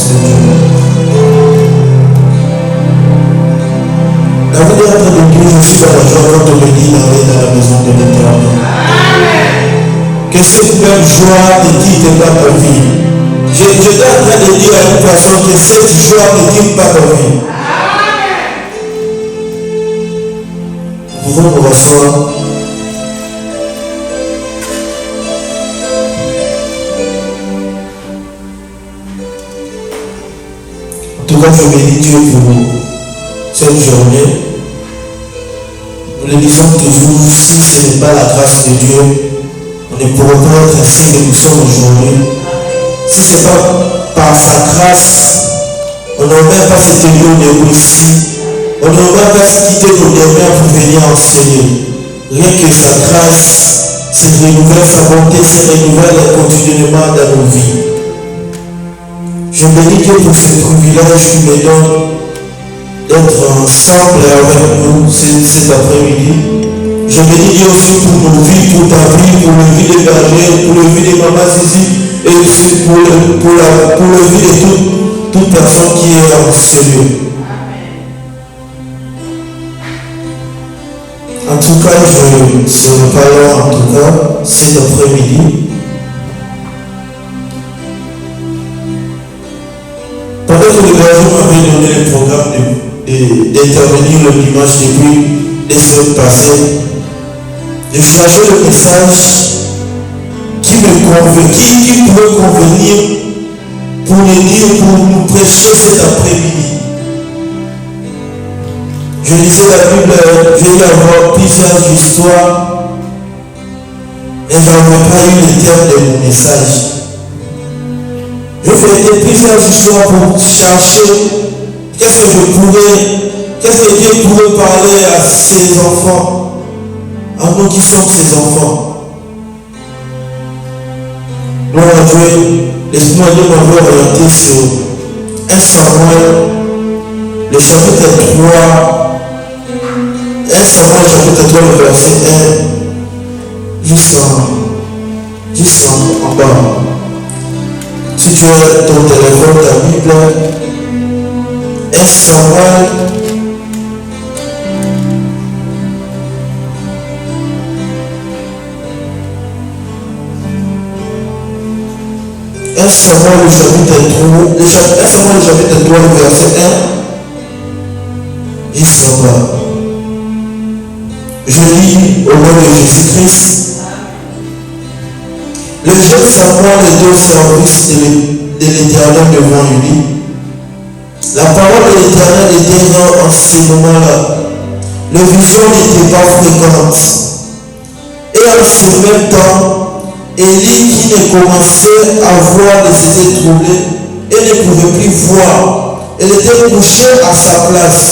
de Dieu. David est en train de dire, je suis dans la joie quand on me dit d'aller dans la maison de l'Éternel. Que cette même joie ne quitte pas ta vie. Je suis en train de dire à une personne que cette joie ne quitte pas ta vie. Nous pouvons nous rasseoir. En tout cas, je bénis Dieu pour cette journée. Nous le disons toujours, si ce n'est pas la grâce de Dieu, on ne pourrait pas être ainsi que nous sommes aujourd'hui. Si ce n'est pas par sa grâce, on n'aurait même pas cette lieu de ici. On n'aurait même pas quitté nos demeures pour venir enseigner. Rien que sa grâce se renouvelle, sa bonté se renouvelle continuellement dans nos vies. Je bénis Dieu pour ce privilège qu'il me donne d'être ensemble avec nous cet après-midi. Je bénis Dieu aussi pour nos vies, pour ta vie, pour le vie des bergers, pour le vie des mamans Zizi et aussi pour le vie de toute personne qui est en ce lieu. En tout cas, je serai pas là en tout cas cet après-midi. Pendant que le berger m'avait donné le programme d'intervenir le dimanche depuis les semaines passées, je cherchais le message qui pouvait convenir pour le dire, pour nous prêcher cet après-midi. Je lisais la Bible, je vais avoir plusieurs histoires, mais je n'avais pas eu le terme de mon message. Je faisais plusieurs histoires pour chercher qu'est-ce que Dieu pourrait parler à ses enfants, à nous qui sommes ses enfants. Gloire à Dieu, l'Esprit de Dieu m'avait orienté sur 1 Samuel, le chapitre 3, 1 Samuel chapitre 3, le verset 1, jusqu'en bas. Si tu as ton téléphone, ta Bible, 1 Samuel, le chapitre 3, le verset 1, jusqu'en bas. Je lis au nom de Jésus-Christ. Le jeune Samuel était au service de l'Éternel devant lui. La parole de l'Éternel était en ce moment-là. Le vision n'était pas fréquente. Et en ce même temps, Élie, qui ne commençait à voir, était troublé et ne pouvait plus voir. Elle était couchée à sa place.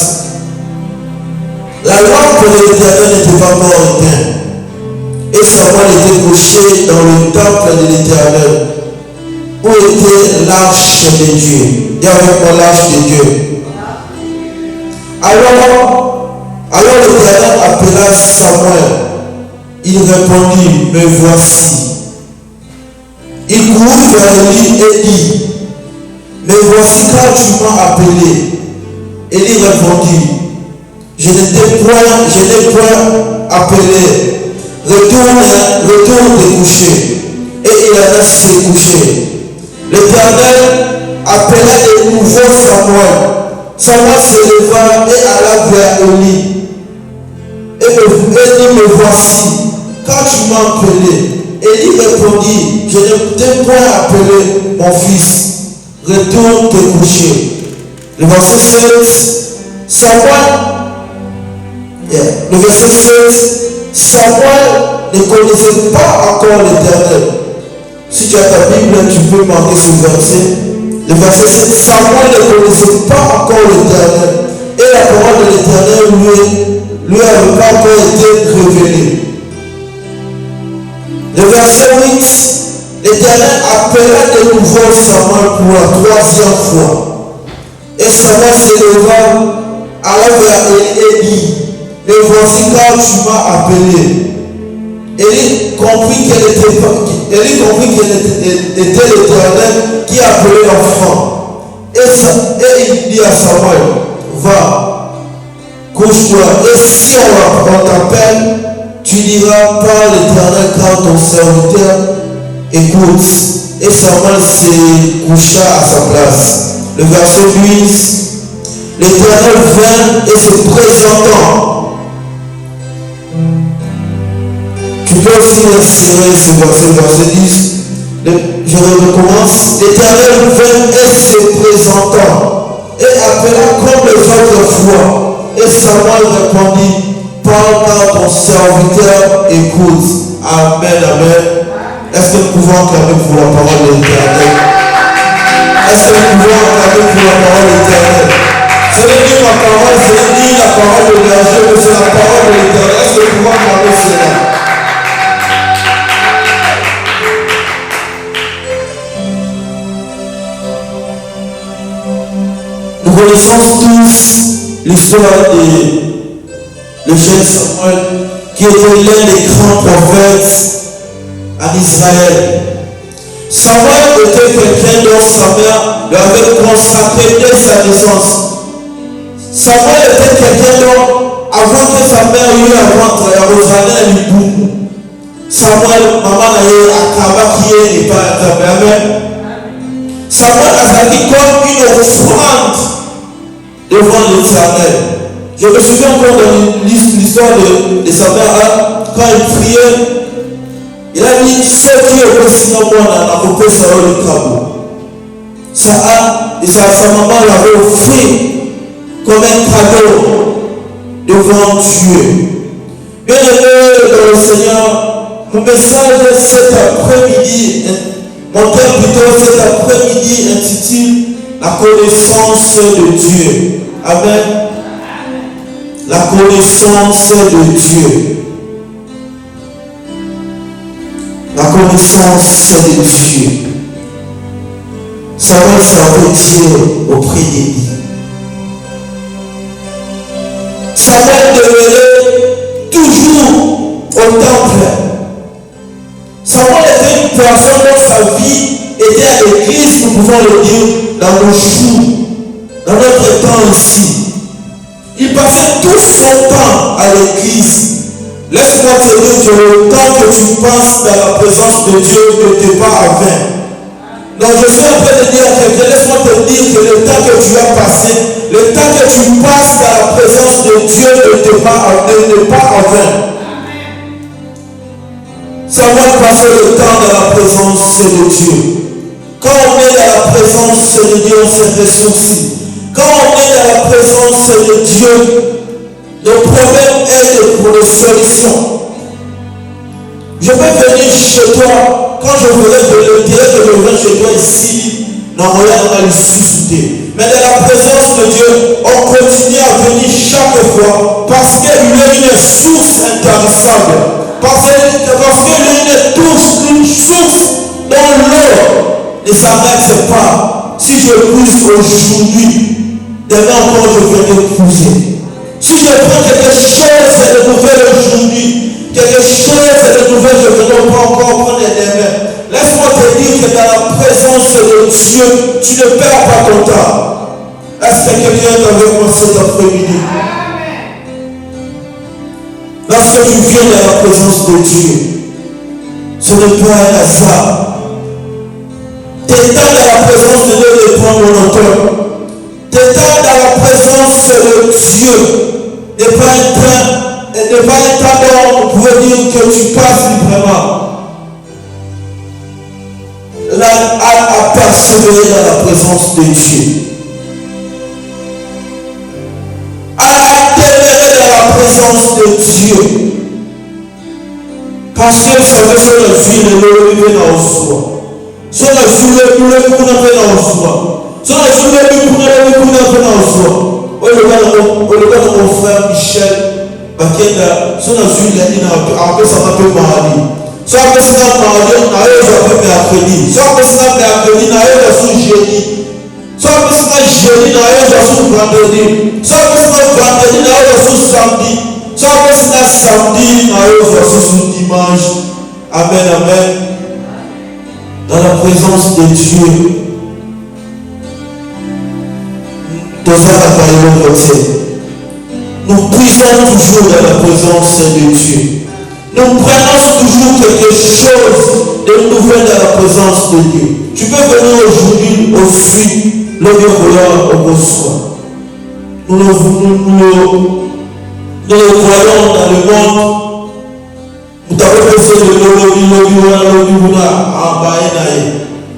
La lampe de l'Éternel n'était pas encore éteinte. Et Samuel était couché dans le temple de l'Éternel, où était l'arche de Dieu. Il y avait pas l'arche de Dieu. Alors l'Éternel appela Samuel. Il répondit, me voici. Il courut vers lui et dit, me voici car tu m'as appelé. Élie répondit, je n'ai point appelé. Retourne te coucher. Et il alla se coucher. L'Éternel appela de nouveau Samuel. Samuel se leva et alla vers Élie. Et dit, me voici, car tu m'as appelé. Élie répondit, je ne t'ai point appelé mon fils. Retourne te coucher. Le verset 16, Samuel ne connaissait pas encore l'Éternel. Si tu as ta Bible, tu peux marquer ce verset. Le verset 7, Samuel ne connaissait pas encore l'Éternel. Et la parole de l'Éternel lui avait pas encore été révélée. Le verset 8, l'Éternel appela de nouveau Samuel pour la troisième fois. Et Samuel se leva, alla vers Élie. Me voici car tu m'as appelé. Élie comprit qu'elle était l'Éternel qui appelait l'enfant. Et il dit à Samuel, va, couche-toi, et si on t'appelle, tu diras par l'Éternel, car ton serviteur écoute. Et Samuel s'est couché à sa place. Le verset 10, l'Éternel vint et se présentant. Tu peux aussi insérer ce verset 10. Je recommence. L'Éternel vint et se présentant et appela comme les autres fois. Et Samuel répondit, parle car ton serviteur écoute. Amen, amen. Est-ce que nous pouvons acclamer pour la parole de l'Éternel? Est-ce que nous pouvons acclamer pour la parole de l'Éternel? Ce n'est ni ma parole, ce n'est ni la parole de berger, mais c'est la parole de l'Éternel. Est-ce que nous pouvons acclamer cela? Nous connaissons tous l'histoire de jeune Samuel, qui était l'un des grands prophètes en Israël. Samuel était quelqu'un dont sa mère lui avait consacré dès sa naissance. Samuel était quelqu'un dont, avant que sa mère eût un ventre, il a rejoint boum. Samuel, maman n'a eu à Kabaki et pas à Amen. Samuel a dit comme une offrande devant l'Éternel. Je me souviens encore de l'histoire de sa mère, quand il priait. Il a dit, ce qui est aussi dans moi, n'a pas pu savoir le cabot. Sa maman l'avait offert comme un cadeau devant Dieu. Bien aimé dans le Seigneur, mon message cet après-midi, mon thème plutôt cet après-midi intitule la connaissance de Dieu. Amen. La connaissance de Dieu. La connaissance de Dieu. Samuel servait Dieu auprès d'Élie. Samuel demeurait toujours au temple. Samuel était une personne dont sa vie était à l'église, nous pouvons le dire, dans nos jours, dans notre temps ici. Il passait tout son temps à l'église. Laisse-moi te dire que le temps que tu passes dans la présence de Dieu ne t'est pas en vain. Donc je suis en train de dire à quelqu'un, laisse-moi te dire que le temps que tu as passé, le temps que tu passes dans la présence de Dieu ne t'est pas en vain. Savoir passer le temps dans la présence de Dieu. Quand on est dans la présence de Dieu, on s'est ressourcé. Quand on est dans la présence de Dieu, le problème est pour les solutions. Je peux venir chez toi, quand je voudrais de l'intérêt que je viens chez toi ici, normalement on va le susciter. Mais dans la présence de Dieu, on continue à venir chaque fois parce qu'il y a une source intarissable. Parce qu'il y a une source dans l'eau ne s'arrête pas. Si je pousse aujourd'hui, demain encore je vais t'épouser. Si je prends quelque chose de nouvel aujourd'hui, quelque chose de nouvel, je ne vais pas encore prendre demain. Laisse-moi te dire que dans la présence de Dieu, tu ne perds pas ton temps. Est-ce que quelqu'un est avec moi cet après-midi? Lorsque tu viens dans la présence de Dieu, ce n'est pas un hasard. Tes temps dans la présence de Dieu ne prend monotone. Tes temps dans la présence de Dieu n'est pas un temps dont on pourrait dire que tu passes librement. Là, à persévérer dans la présence de Dieu. À demeurer dans la présence de Dieu. Parce que ça veut dire la vie de l'eau dans soi. Sur la vie de l'eau dans soi. Sur la vie de l'eau dans soi. Le mon frère Michel, sur la vie de l'eau, après ça m'a fait maradi. Sur la vie de l'eau, on a eu mercredi. Sur la vie de mercredi, on a eu jeudi. Sur la vie de jeudi, on a eu vendredi. Sur la vie de vendredi, on a eu samedi. Sur la vie de samedi, on a eu dimanche. Amen, amen. Dans la présence de Dieu, Nous puisons toujours dans la présence de Dieu. Nous prenons toujours quelque chose de nouveau dans la présence de Dieu. Tu peux venir aujourd'hui au sud, le lieu voyant au bonsoir. Nous le voyons dans le monde. Nous avons fait le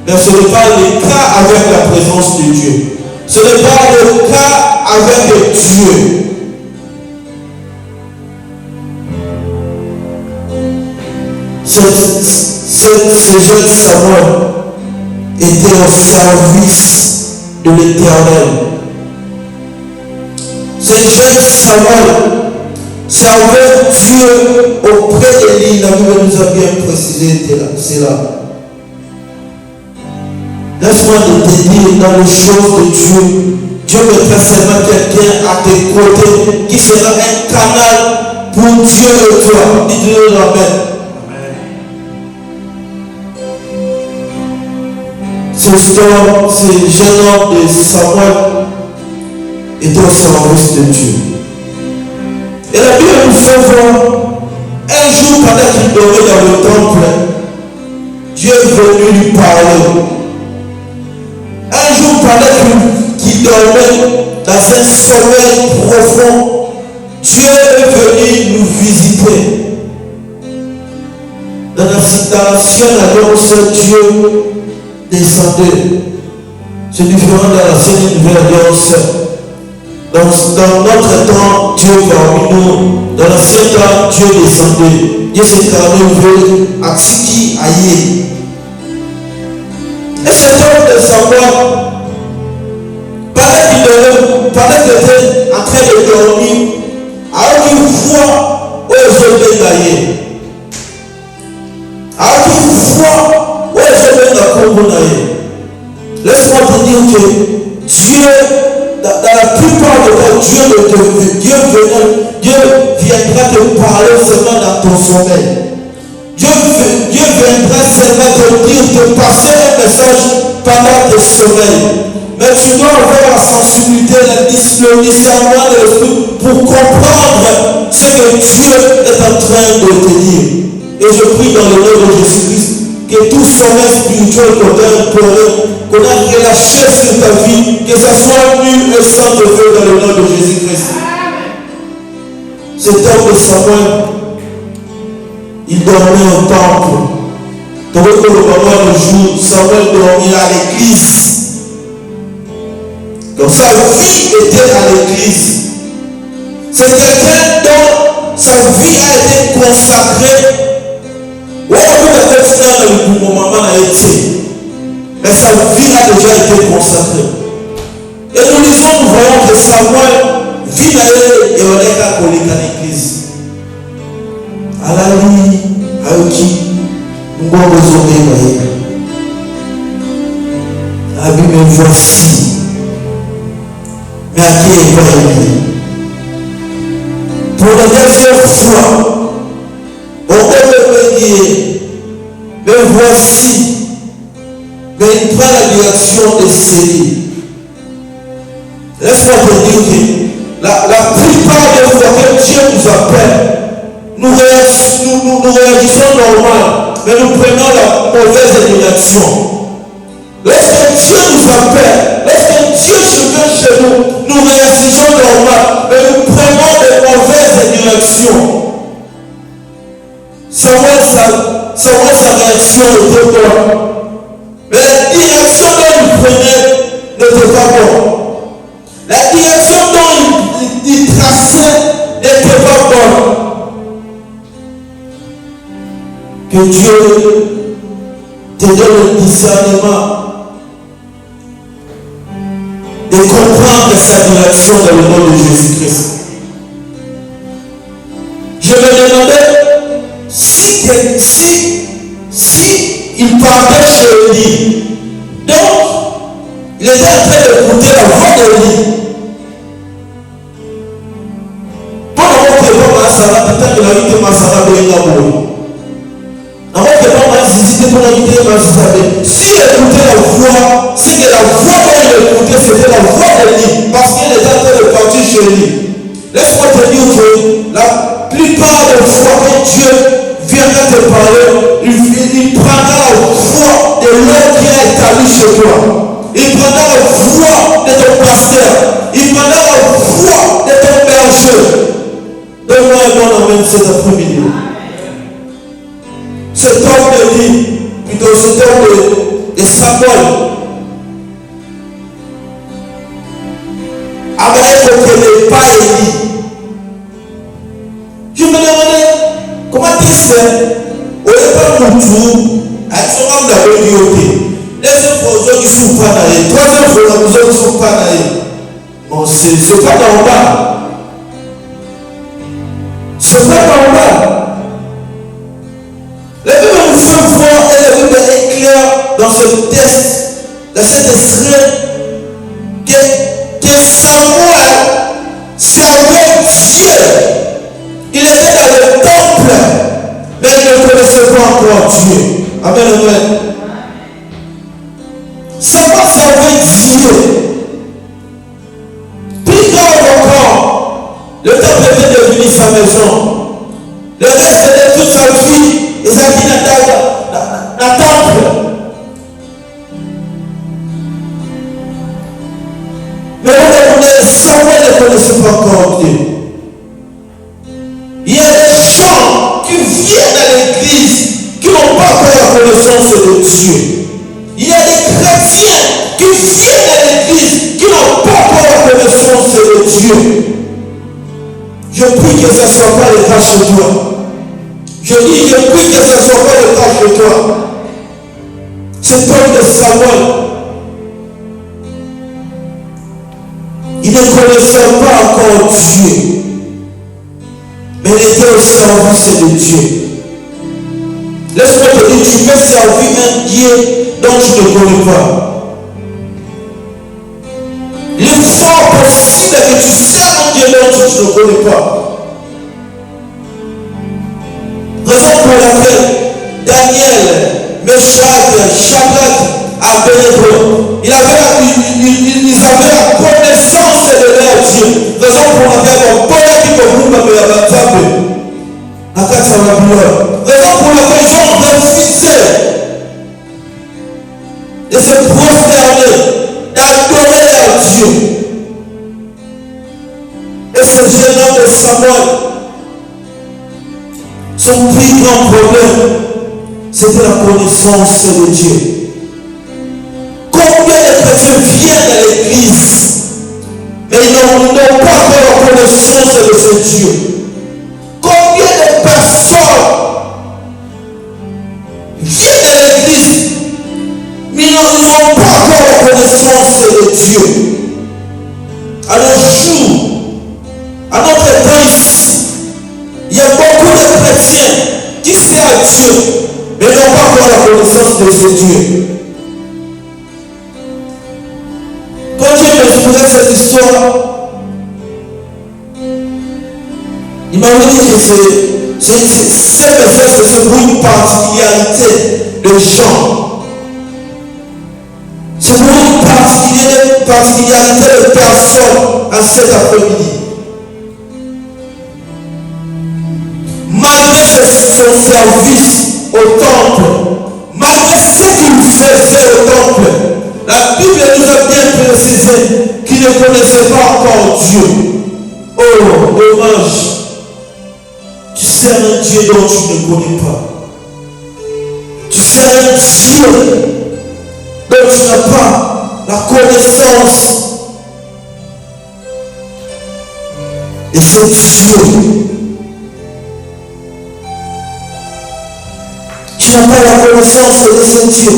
mais ce n'est pas le cas avec la présence de Dieu. Ce n'est pas le cas avec Dieu. Ce jeune Samuel était au service de l'Éternel. Ce jeune Samuel servait Dieu auprès d'Élie. La Bible nous a bien précisé cela. Laisse-moi te dire dans les choses de Dieu. Dieu mettra seulement quelqu'un à tes côtés qui sera un canal pour Dieu et toi. Dites-le Amen. Ce jeune homme de Samuel était au service de Dieu. Et la Bible nous fait voir un jour pendant qu'il dormait dans le temple, Dieu est venu lui parler. Un jour pendant qu'il dormait dans un sommeil profond, Dieu est venu nous visiter. Dans l'ancienne alliance, Dieu descendait. C'est différent dans l'ancienne et nouvelle alliance. Dans notre temps, Dieu parmi nous. Dans l'ancien temps, Dieu descendait. Dieu s'est carrément à Tiki, Aïe. Et cet homme de savoir, pendant qu'il était en train de dormir, alors qu'il voit où je vais d'ailleurs. Alors qu'il voit où je vais d'ailleurs. Laisse-moi te dire que Dieu, dans la plupart des cas, Dieu viendra te parler seulement dans ton sommeil. Dieu viendra seulement te dire, te passer un message pendant tes sommeils. Mais tu dois avoir la sensibilité, le discernement de l'esprit pour comprendre ce que Dieu est en train de te dire. Et je prie dans le nom de Jésus-Christ que tout sommeil spirituel qu'on a imploré, qu'on a relâché sur ta vie, que ça soit nu et sans de feu dans le nom de Jésus-Christ. Cet homme de Samuel, il dormait au temple. Donc que le moment le jour, Samuel dormait à l'église. Donc sa vie était à l'église. C'est quelqu'un dont sa vie a été consacrée. Mais sa vie a déjà été consacrée. Et nous lisons, nous voyons que Samuel vit et on est à l'église. À la vie, à qui nous avons besoin. La Bible voici. Mais à qui est pas aimé? Pour la deuxième fois, on peut dire, mais voici. Mais il prend la direction de Série. Laisse-moi te dire que la plupart des fois que Dieu nous appelle, nous réagissons normal, mais nous prenons la mauvaise direction. Lorsque Dieu nous appelle, lorsque Dieu survient chez nous, nous réagissons normal, mais nous prenons de mauvaises directions. Sa réaction était bonne. Mais la direction dont il prenait n'était pas bonne. La direction dont il traçait n'était pas bonne. Que Dieu te donne le discernement de comprendre sa direction dans le nom de Jésus-Christ. Je me demandais si il partait chez lui. Donc, il était en train d'écouter la voix de lui. Pendant que Masara, peut-être que la vie de Masara est là-haut. Avant que Masara visite pour la vie de Masara, s'il écoutait la voix, c'est que la voix écouté, c'était la voix d'Élie, parce qu'il était en train de partir chez lui. Laisse-moi te dire que la plupart des fois que Dieu viendra te parler, il prendra la voix de l'homme qui a établi chez toi. Il prendra la voix de ton pasteur. Il prendra la voix de ton berger. Donne-moi un bon amen cet après-midi. Cet homme de vie, plutôt cet homme de Samuel, avait ne pas Élie. Je me demandais comment tu sais, au départ pour tout, avec son homme d'abord dit ok. Deuxième fois, qui sont pas d'ailleurs. Troisième fois, nous autres ne sont pas d'ailleurs. Bon, c'est pas normal. C'est pas normal. La Bible nous fait voir et la Bible est claire dans ce texte, dans cet extrait, que Samuel servait Dieu. Il était dans le temple, mais il ne connaissait pas encore Dieu. Amen, amen. Samuel servait Dieu. Plus grave encore, le temple était devenu sa maison. Le reste de toute sa vie, il s'est mis dans le temple. Mais Samuel ne connaissait pas encore Dieu. Il y a des gens qui viennent à l'église qui n'ont pas encore la connaissance de Dieu. Il y a des chrétiens qui viennent à l'église qui n'ont pas encore la connaissance de Dieu. Je prie que ce ne soit pas le cas chez toi. Je prie que ce ne soit pas le cas chez toi. Cet homme de Samuel, il ne connaissait pas encore Dieu, mais il était au service de Dieu. Laisse-moi te dire, tu peux servir un Dieu dont tu ne connais pas. Il est fort possible que tu serves un Dieu dont tu ne connais pas. Raison pour laquelle Daniel, Meshach, Shadrach, Abednego, ils avaient la connaissance de leur Dieu. Raison pour laquelle on peut dire que vous m'avez abattu. Raison pour laquelle ils ont refusé de se prosterner, d'adorer leur Dieu. Et ce jeune homme de Samuel, son plus grand problème, c'était la connaissance de Dieu. Combien de chrétiens viennent à l'église, mais ils n'ont pas encore la connaissance de ce Dieu. Combien de personnes viennent à l'église, mais ils n'ont pas encore la connaissance de Dieu. À nos jours, à notre temps, il y a beaucoup de chrétiens qui servent Dieu, mais n'ont pas encore la connaissance de ce Dieu. Quand Dieu m'exposait cette histoire, il m'a dit que ces messages, c'est pour une particularité de gens. C'est pour une particularité de personnes à cet après-midi. Malgré son service au temple, malgré ce qu'il faisait au temple, la Bible nous a bien précisé qu'il ne connaissait pas encore Dieu. Oh, dommage. Tu sers un Dieu dont tu ne connais pas. Tu sers un Dieu dont tu n'as pas la connaissance. Et ce Dieu, tu n'as pas la connaissance de ce Dieu.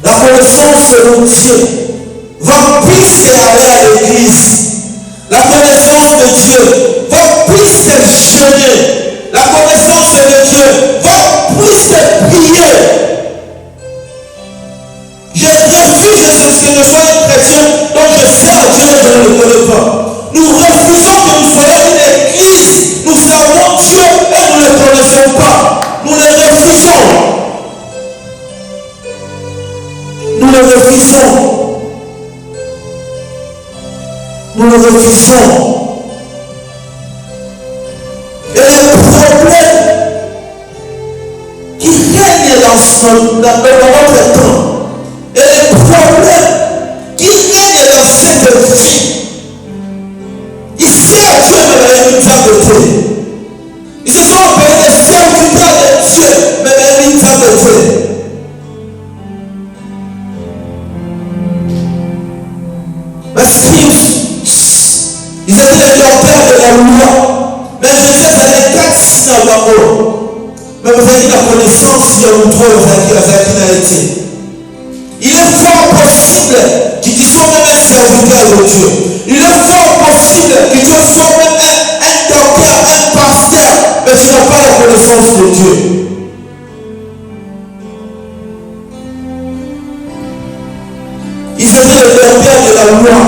La connaissance de Dieu va plus aller à l'église. La connaissance de Dieu va plus te jeûner. La connaissance de Dieu va plus te prier. Je refuse que je sois un chrétien dont je sers Dieu et je ne le connais pas. Nous refusons que nous soyons une église. Nous servons Dieu et nous ne le connaissons pas. Nous le refusons. maison. Et les problèmes qui règnent dans notre temps, et les problèmes qui règnent dans cette vie, ils servent Dieu, mais ils nous. Ils se sont appelés des serviteurs de Dieu, mais ils nous. Ils étaient les docteurs de la loi. Mais Joseph avait 4 signes en haut. Mais vous avez la connaissance de l'autre qui a été. Il est fort possible qu'ils soient même un serviteur de Dieu. Il est fort possible qu'ils soient même un docteur, un pasteur, mais tu n'as pas la connaissance de Dieu. Ils étaient les docteurs de la loi.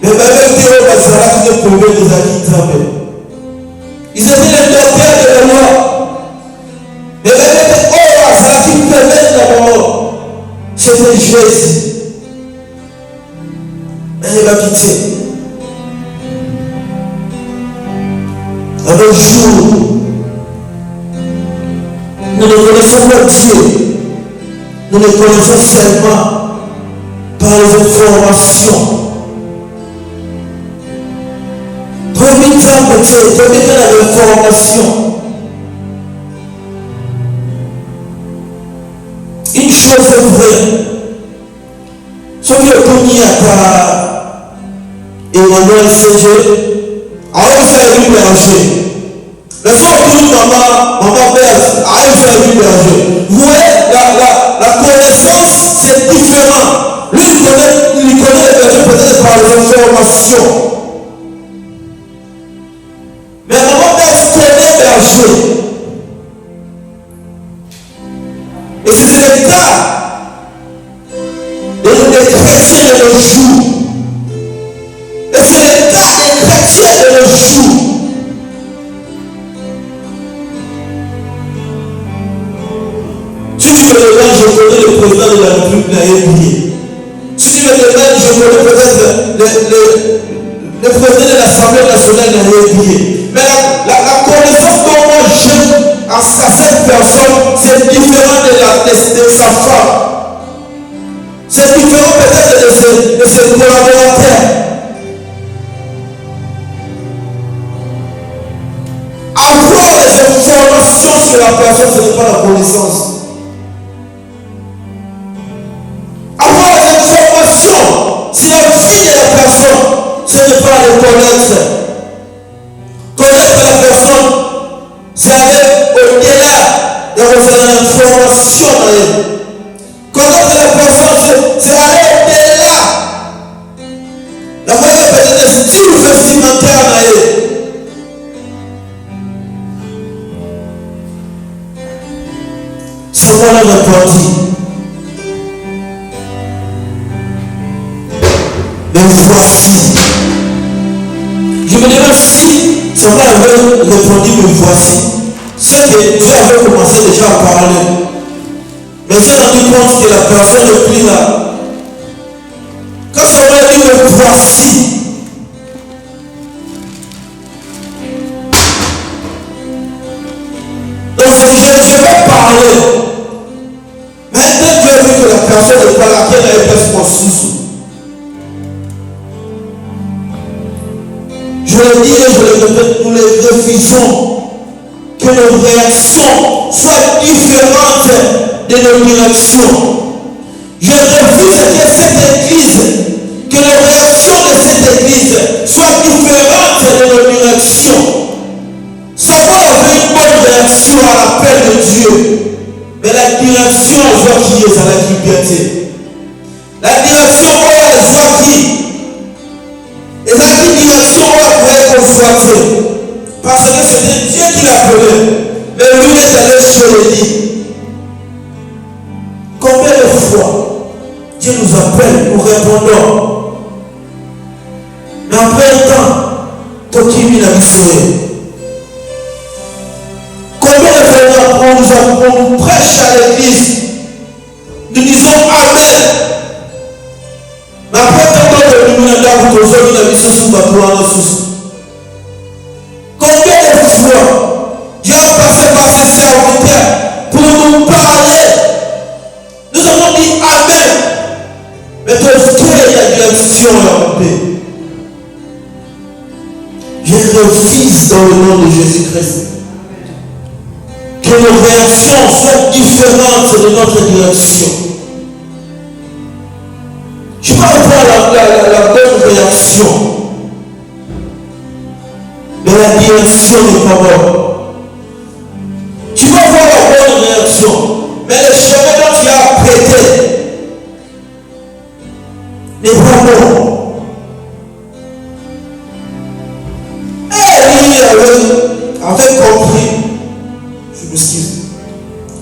Mais même Théo Bazara qui ne pouvait les acquitter. Ils étaient les docteurs de la loi. Mais même Théo Bazara qui permet d'abord. C'était Jésus. Mais il va quitter. Un jour, nous ne connaissons pas Dieu. Nous le connaissons seulement par les informations. Premier temps la réformation. Une chose est vraie. Ce qui est connu à Emmanuel Sédieu, a fait une berger. Mais ce qui est maman Berge, a fait une berger. Vous voyez, la connaissance, c'est différent. Lui, il connaît les bergers peut-être par les informations. Mais maman Berge connaît berger. Et c'est le cas des chrétiens de nos jours. Et c'est le cas des chrétiens de nos jours. Si tu me demandes, je connais le président de la République de la République. Si tu me demandes, je connais peut-être le président de l'Assemblée nationale de la République. Mais la connaissance dont moi j'ai à cette personne, c'est différent de sa femme. C'est différent peut-être de ses collaborateurs. Avoir les informations sur la personne, ce n'est pas la connaissance. Avoir les informations sur la vie de la personne, ce n'est pas la connaître. Connaître la personne, c'est aller au-delà de l'information dans elle. Connaître la personne, c'est aller au-delà. La voyez peut-être un style vestimentaire dans elle. C'est quoi la réponse? Mais voici. Je me demande si ça va avoir répondu me voici. C'est que Dieu avait commencé déjà à parler. Mais j'ai rendu compte que la personne n'est plus là. Quand ça va dire me voici. Donc je vais parler. Mais dès que Dieu a vu que la personne n'est pas là, qu'elle a été sous. Je le dis et je le répète, nous les refusons que nos réactions soient différentes de nos directions. Je refuse que cette église, que les réactions de cette église soient différentes de nos directions. Savoir avoir une bonne réaction à l'appel de Dieu, mais la direction voit qui est à la liberté. La direction voit qui. Et la direction va convoiter. Parce que c'était Dieu qui l'appelait. Mais lui est allé sur le lit. Combien de fois Dieu nous appelle, nous répondons. Mais après un temps, Tokimi l'a sauvé. Combien de fois on nous prêche à l'église, nous disons Amen. Mais après tant de nous n'avons pas besoin de la mission Je refuse dans le nom de Jésus-Christ que nos réactions soient différentes de notre direction. Tu vas avoir la bonne réaction, mais la direction n'est pas bonne. Tu vas avoir la bonne réaction, mais le chemin dont tu as prêté n'est pas bon. Et avait compris, je m'excuse,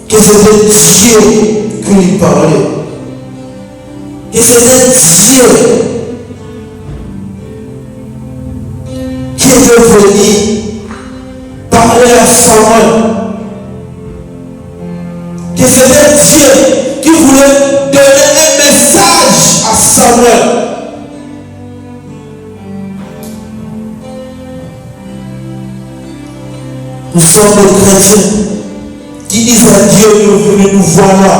que c'était Dieu qui lui parlait. Que c'était Dieu qui était venu parler à Samuel. Que c'était Dieu qui voulait donner un message à Samuel. Nous sommes des chrétiens qui disent à Dieu, nous voilà.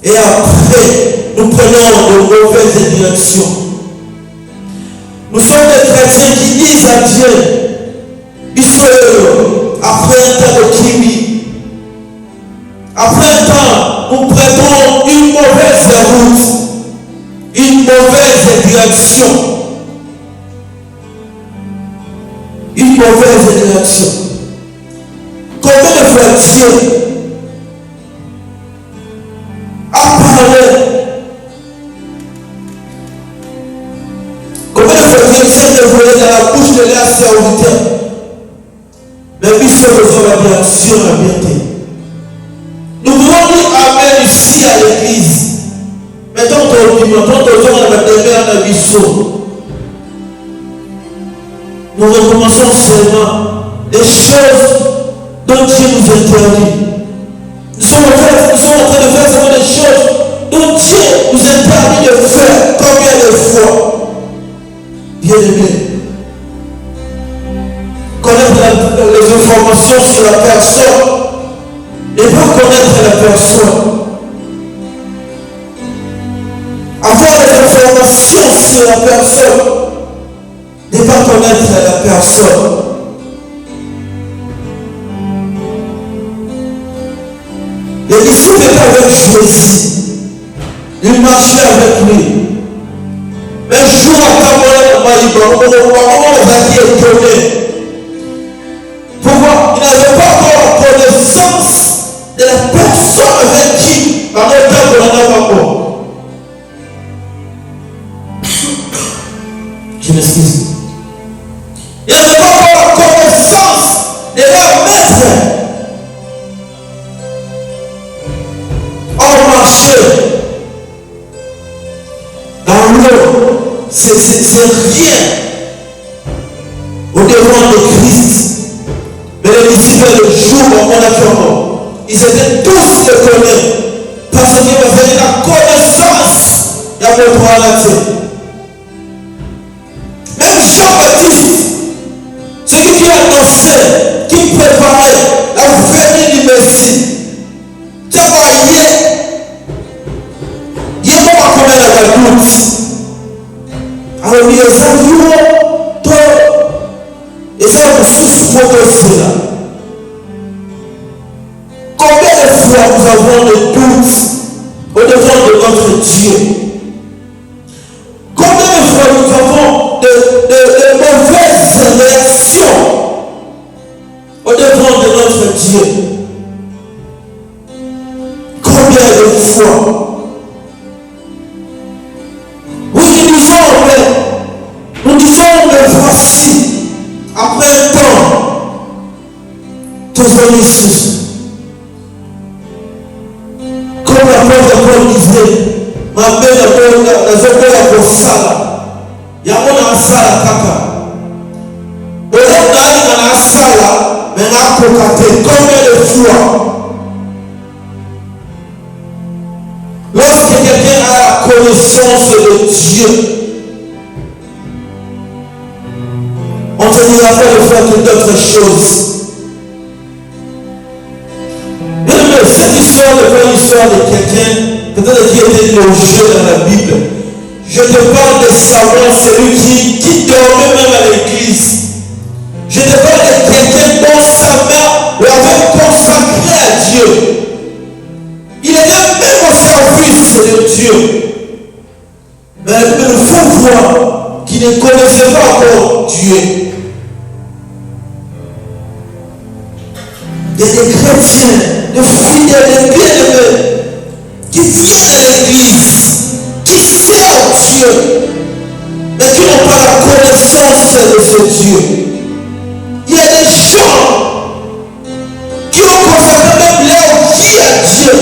Et après, nous prenons de mauvaises directions. Nous sommes des chrétiens qui disent à Dieu, après un temps de kimi, après un temps, nous prenons une mauvaise route, une mauvaise direction. Une mauvaise direction. Combien de fois Dieu a parlé? Combien de fois Dieu s'est révélé dans la bouche de la serviteur? Mais puis ce faisons la direction, la vérité. Nous voulons dire Amen ici à l'église. Mais tant que nous va demeurer à la mission, nous recommençons seulement les choses dont Dieu nous interdit. Nous sommes en train de faire seulement des choses dont Dieu nous interdit de faire. Combien de fois? Bien aimé, connaître les informations sur la personne et pas connaître la personne. Avoir des informations sur la personne et pas connaître la personne. Les disciples étaient avec Jésus. Ils marchaient avec lui. Mais un jour, on va dire étonné. Pourquoi? Il n'avait pas encore connaissance de la personne avec qui, par le temps de la mort. Je m'excuse. Il n'avait pas encore connaissance de leur maître. On marchait dans l'eau, c'est rien au devant de Christ. Mais les disciples, le jour où on a fait mort, ils étaient tous étonnés parce qu'ils avaient la connaissance de la moralité. Même Jean-Baptiste, ce qui annonçait, qui préparait la venue du Messie, alors les avions, et ça nous sous-proposé là. Combien de fois nous avons des doutes au-devant de notre Dieu? Combien de fois nous avons de mauvaises réactions au-devant de notre Dieu? Combien de fois? Nous disons, mais voici, après un temps, tous les Jésus. Comme l'apôtre Paul disait, ma mère n'a jamais pour ça. Il y a un sala kaka. On a un sala, mais on a cocaté. Combien de fois? Lorsque quelqu'un a la connaissance de Dieu, on te dira pas de faire toute autre chose. Même cette histoire n'est pas l'histoire de quelqu'un, peut-être qui était logé dans la Bible. Je te parle de Samuel, celui qui dormait même à l'église. Dieu. Il y a des chrétiens, des fidèles, des bien-aimés qui viennent à l'église, qui servent Dieu, mais qui n'ont pas la connaissance de ce Dieu. Il y a des gens qui ont consacré même leur vie à Dieu,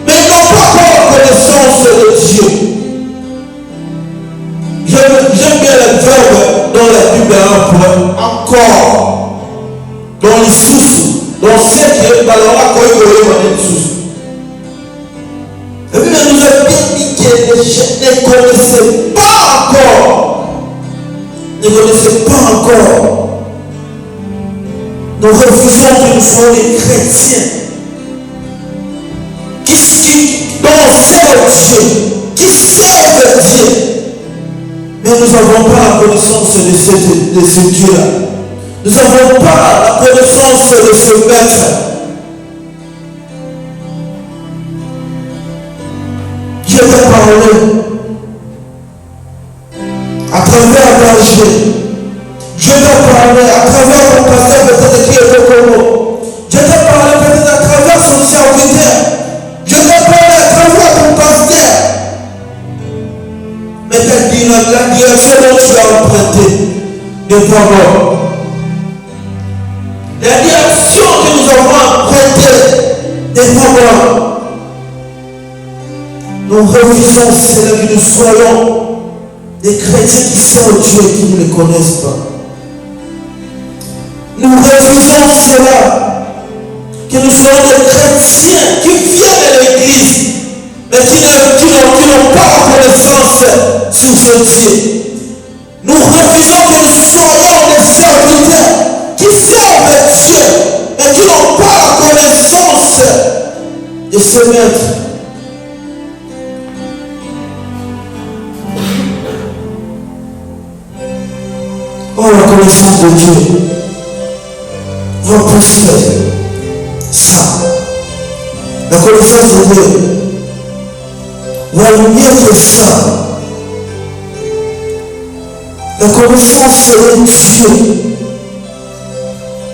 mais ils n'ont pas encore la connaissance de Dieu. J'aime bien le verbe dans la Bible encore. Dans les sous, dans ce par là, quand il y a les sous. La Bible nous a bien dit que les gens ne connaissaient pas encore. Ne connaissaient pas encore. Nous refusons que nous soyons des chrétiens dont servent Dieu, qui servent Dieu. Mais nous n'avons pas la connaissance de ce Dieu-là. Nous n'avons pas la connaissance de ce maître. Dieu t'a parlé à travers l'âge. Dieu t'a parlé à travers ton pasteur peut-être qui est au Congo. Dieu t'a parlé peut-être à travers son serviteur. Dieu t'a parlé à travers ton pasteur. Mais la direction dont tu as emprunté n'est pas bonne. La direction que nous avons empruntée n'est pas bonne. Nous refusons, Seigneur, que nous soyons des chrétiens qui servent Dieu et qui ne le connaissent pas. Nous refusons cela, que nous soyons des chrétiens qui viennent à l'église, mais qui n'ont pas la connaissance sur ce Dieu. Nous refusons que nous soyons des serviteurs qui servent Dieu, mais qui n'ont pas la connaissance de ce maître. Oh, la connaissance de Dieu va plus que ça. La connaissance de Dieu va mieux que ça. La connaissance de Dieu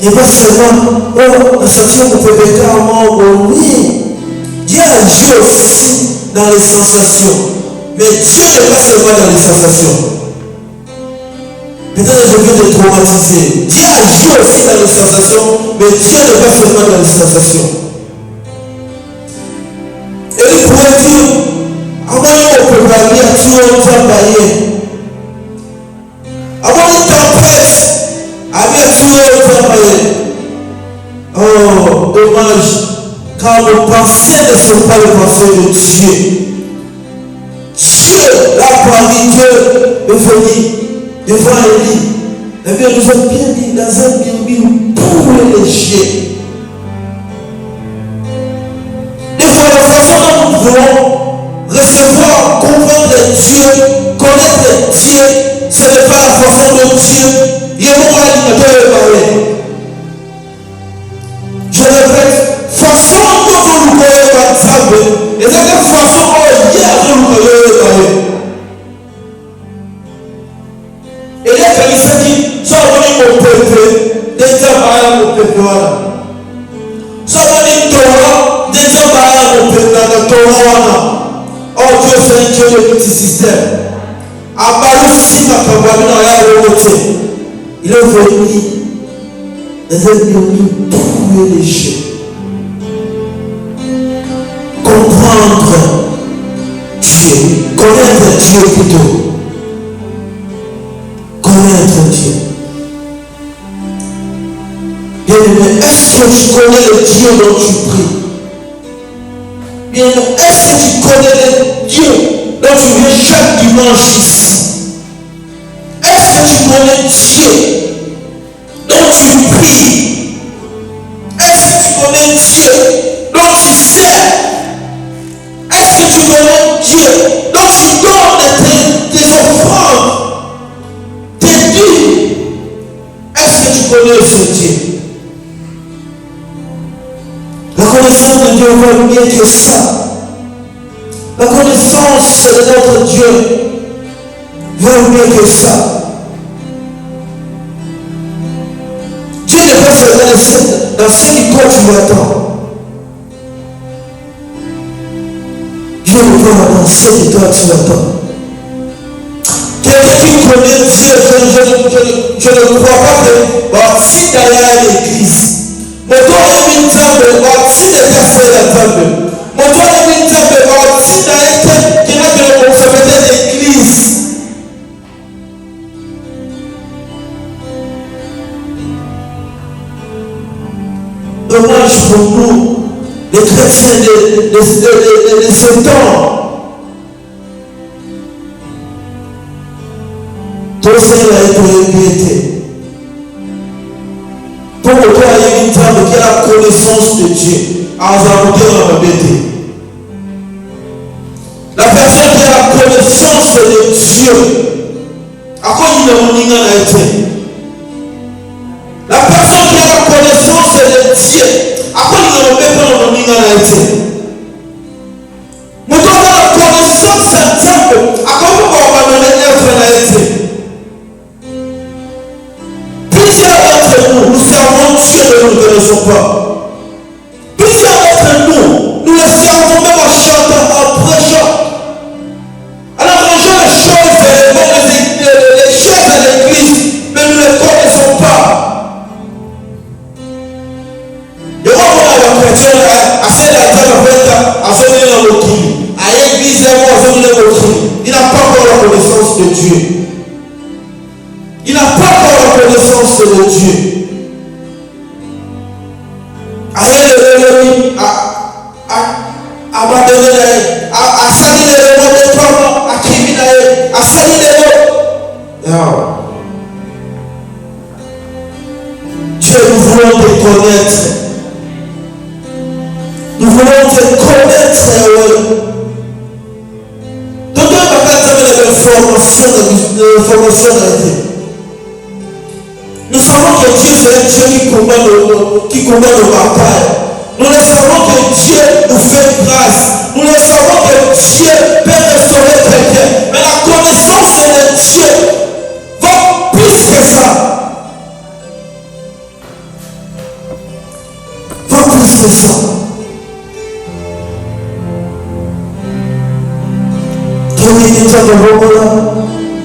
n'est pas seulement, oh, la sensation qu'on peut péter en mort, oui. Dieu agit aussi dans les sensations. Mais Dieu n'est pas seulement dans les sensations. Peut-être je viens de traumatiser. Dieu agit aussi dans les sensations, mais Dieu n'est pas seulement dans les sensations. Et il pourrait dire, avant on peut parler à tout le monde. Avant une tempête, avec tout le monde. Oh, dommage, car nos pensées ne sont pas les pensées de Dieu. Dieu, la parole Dieu, est venu devant Élie. La Bible nous a bien dit dans un murmure pour les chiens. Des fois, la façon dont nous voulons recevoir, comprendre Dieu, connaître Dieu, ce n'est pas la façon dont Dieu, il est bon animateur de parler. Je répète, façon dont nous connaissons par exemple, et c'est la façon dont hier nous connaissons parler. Et là, quand il s'est dit, ça va venir mon peuple, déjà par mon peuple. Ça va venir Torah, déjà par mon peuple, Torah. Oh Dieu, c'est un Dieu de petit système. À Balousi, ma campagne, il est venu dans un murmure pour les chiens. Comprendre Dieu, connaître Dieu plutôt. Connaître Dieu. Bien-aimé, est-ce que tu connais le Dieu dont tu pries? Bien-aimé, est-ce que tu connais le Dieu dont tu viens chaque dimanche ici? Est-ce que tu connais Dieu dont tu pries? Est-ce que tu connais Dieu dont tu sers? Est-ce que tu connais Dieu dont tu donnes tes offrandes? Est-ce que tu connais ce Dieu? La connaissance de Dieu va mieux que ça. La connaissance de notre Dieu va mieux que ça. l'attends. Dieu le veut avancer et toi tu l'attends. Quelqu'un qui connaît Dieu, je ne crois pas que si derrière l'église, mon tour est une table, si des cafés la table, mon tour est une table, si derrière qui n'a que le conservateur d'église. Dommage pour nous, les chrétiens de ce temps. Ton Seigneur a été. Ton auteur a une femme qui a la connaissance de Dieu. La personne qui a la connaissance de Dieu. À quoi il a été? La personne qui a la connaissance de Dieu. À quoi il a été? Nous avons la connaissance de Dieu. À quoi on va donner été? Plusieurs d'entre nous, nous servons Dieu, mais nous ne le connaissons pas. Plusieurs d'entre nous, nous le servons même en chantant, en prêchant. Alors, nous jouons les choses à l'église, mais nous ne les connaissons pas. Et moi, on a chrétien, assez d'atteindre à ce niveau à l'église, il n'a pas encore la connaissance de Dieu. Il n'a pas encore la connaissance de Dieu. À salir les mots des femmes, à criminaliser, à salir les mots. Dieu, nous voulons te connaître. Nous voulons te connaître. Donc, l'information nous savons que Dieu c'est un Dieu qui combat nos batailles. Nous le savons que Dieu nous fait grâce. Nous le savons que Dieu peut restaurer quelqu'un. Mais la connaissance de Dieu va plus que ça. Va plus que ça. Quand il est dans le moment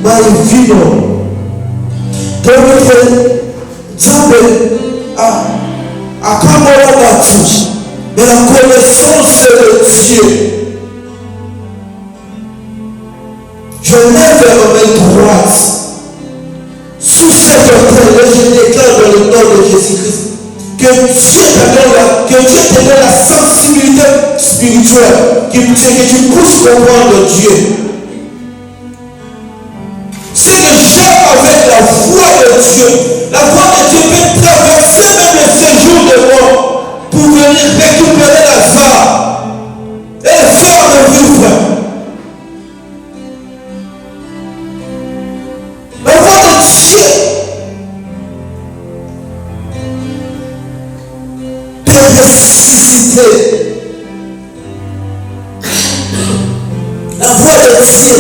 là, il vit. Donc, à Kamola Batu, mais la connaissance de Dieu. Je lève la main droite sous cette autel et je déclare dans le nom de Jésus-Christ que Dieu te donne la sensibilité spirituelle, que tu puisses comprendre Dieu. C'est que Jean avec la voix de Dieu, la voix de Dieu peut traverser même le séjour de mort pour venir récupérer Lazare et le faire revivre. La voix de Dieu peut ressusciter. La voix de Dieu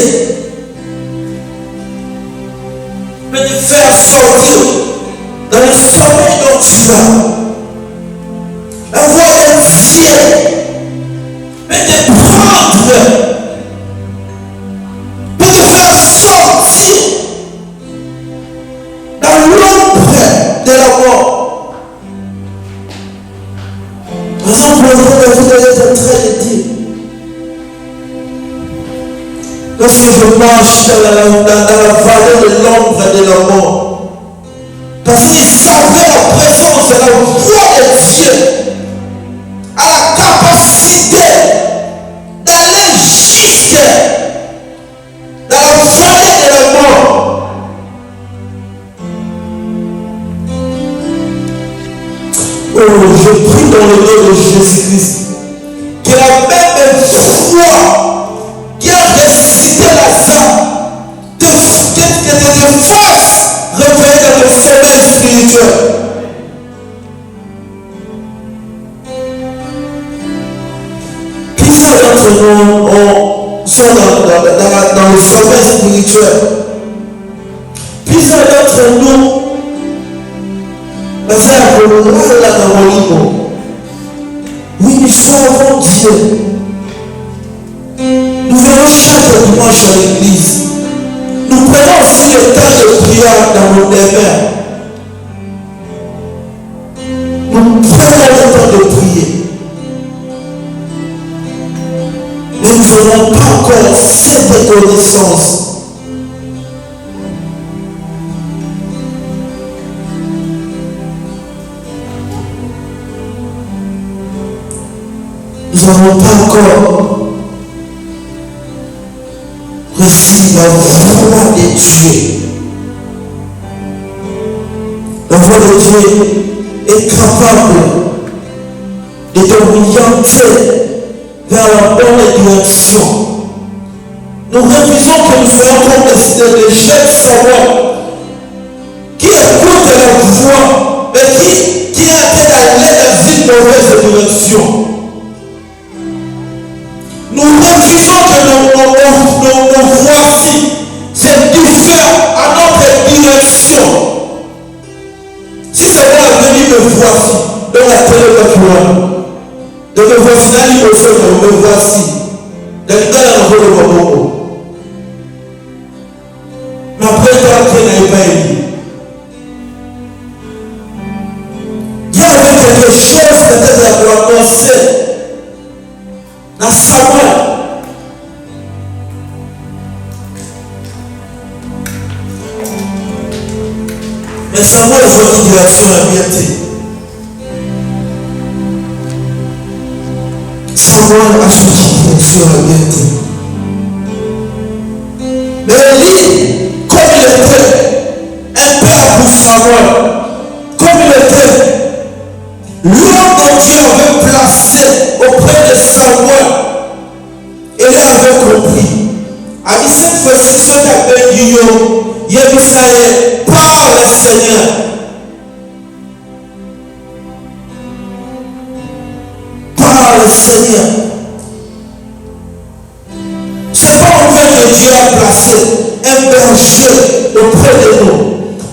peut te faire sortir dans le sommeil dont tu as. La voix de Dieu peut te prendre, peut te faire sortir dans l'ombre de la mort. Par exemple, vous êtes en train de dire, lorsque je marche dans la vallée de l'ombre de la mort, parce qu'il savait la présence de la voix de Dieu, à la capacité d'aller jusque dans la vallée de la mort. Oh, je prie dans le nom de Jésus-Christ que la même foi qui a ressuscité Lazare te fasse revenir dans le sommeil spirituel. Plusieurs d'entre nous sont dans le sommeil spirituel. Plusieurs d'entre nous, servons Dieu. Nous venons chaque dimanche à l'église. Nous prenons aussi le temps de prière dans nos demeures. Nous prenons le temps de prier. Mais nous n'avons pas encore cette connaissance. Nous n'avons pas encore reçu la voix de Dieu. La voix de Dieu est capable de t'orienter vers la bonne direction. Nous refusons que nous soyons comme des jeunes savoirs qui écoutent la voix, mais qui est en train d'aller dans une mauvaise direction. Nous refusons que nos voici se diffèrent à notre direction. Si c'est moi venu me voici dans la télé, de me voici dans l'immotion, me voici dans le monde. Mais après, toi, qui n'avais pas aimé. Il y avait quelque chose peut-être à annoncer. Dans Samuel. Mais Samuel voit une direction à vérité. Samuel a choisi une direction à vérité. Mais Élie, comme il était un père pour Samuel, comme il était l'homme que Dieu avait placé auprès de Samuel, il avait compris. A dit cette fois-ci, ce qu'appelle Dieu, Yébisaïe, par le Seigneur. Par le Seigneur. C'est pas en fait que Dieu a placé un berger auprès de nous.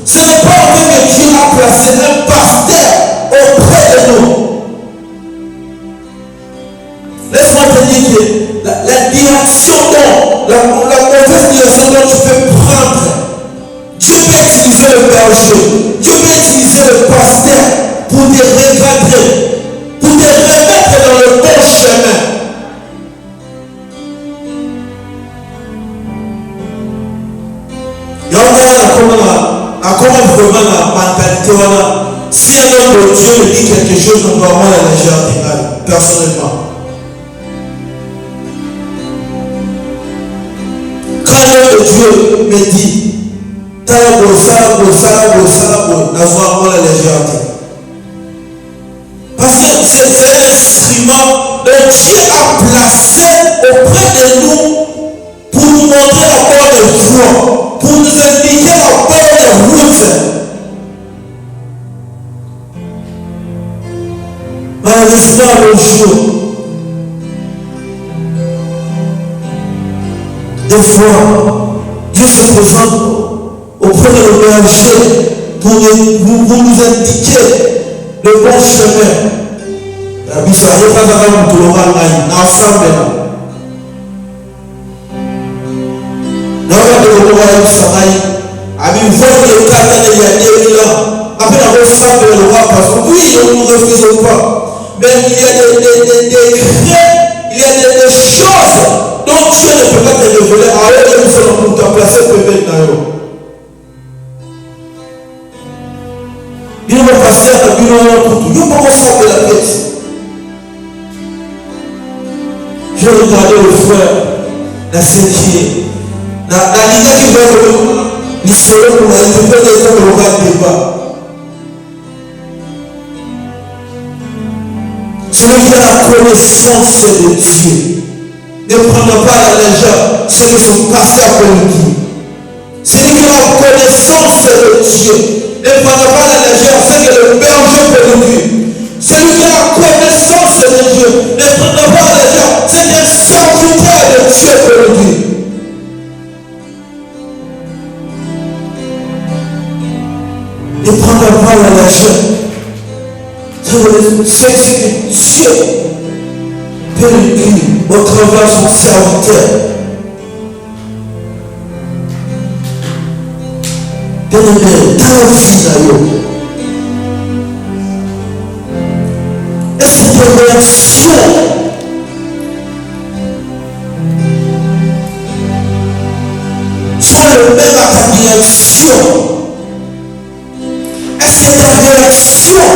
Ce n'est pas en fait que Dieu a placé un pasteur auprès de nous. Laisse-moi te dire que la direction la mauvaise direction dont tu peux prendre, Dieu peut utiliser le berger, Dieu peut utiliser le pasteur pour te recadrer, pour te remettre dans le bon chemin. Il y a comment vraiment la mentalité, si un homme de Dieu me dit quelque chose, on doit avoir la légèreté, personnellement. Quand l'homme de Dieu me dit, t'as la la légèreté. Parce que c'est un instrument que Dieu a placé auprès de nous pour nous montrer la bonne voie, pour nous indiquer la bonne route. Malheureusement, le jour, des fois, Dieu se présente auprès de nos bergers pour nous indiquer le bon chemin. La Bible n'est pas dans le ensemble. Après avoir ensemble le roi, parce que oui, on ne nous refuse pas. Mais il y a des choses dont Dieu ne peut pas te révéler. Alors, nous sommes pour t'emplacer peut-être dans eux. Il va passer à la bureau pour tout. Il va pas faire de la tête. Je regardais le frère, la sécurité. La ligne qui va l'histoire pour la interprétation de le débat. Celui qui a la connaissance de Dieu ne prendra pas la légère ce que son pasteur peut lui dire. Celui qui a la connaissance de Dieu ne prendra pas la légère ce que le berger peut lui dire. Celui qui a la connaissance de Dieu ne prendra pas la légère ce que le serviteur de Dieu peut lui dire. Ne prendra pas la légère. C'est ce que Dieu pellicule au travers son serviteur. Bien-aimé, ta vie est-ce que tes réactions sont le même à ta direction? Est-ce que ta réaction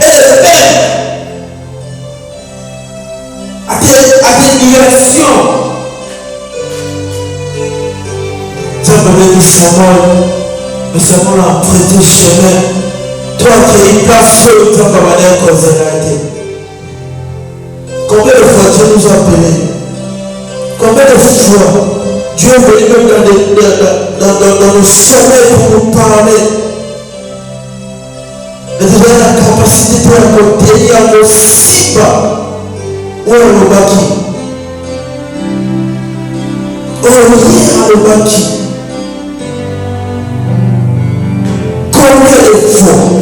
est le même à tes directions? Mais Samuel a prêté chemin. Toi qui es placé au temps comme un causalité. Combien de fois Dieu nous a appelés? Combien de fois Dieu est venu même dans le sommet pour nous parler? Mais il a la capacité de raconter à nos cibles où on le bâtit. On le bâtit.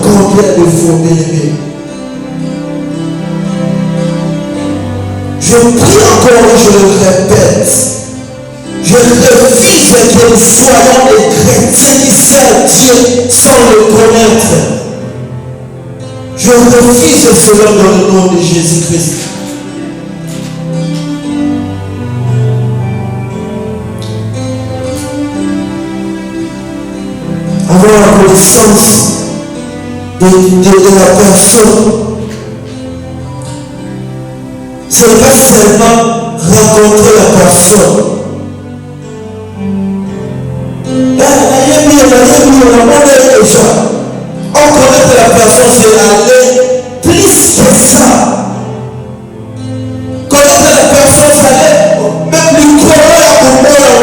Combien de fois, bien-aimés? Je prie encore et je le répète. Je refuse que nous soyons des chrétiens qui servent Dieu sans le connaître. Je refuse cela dans le nom de Jésus-Christ. Avoir la connaissance de la personne, ce n'est pas seulement rencontrer la personne. On connaît la personne, c'est aller plus que ça. Connaître la personne, c'est aller même lui courir au monde en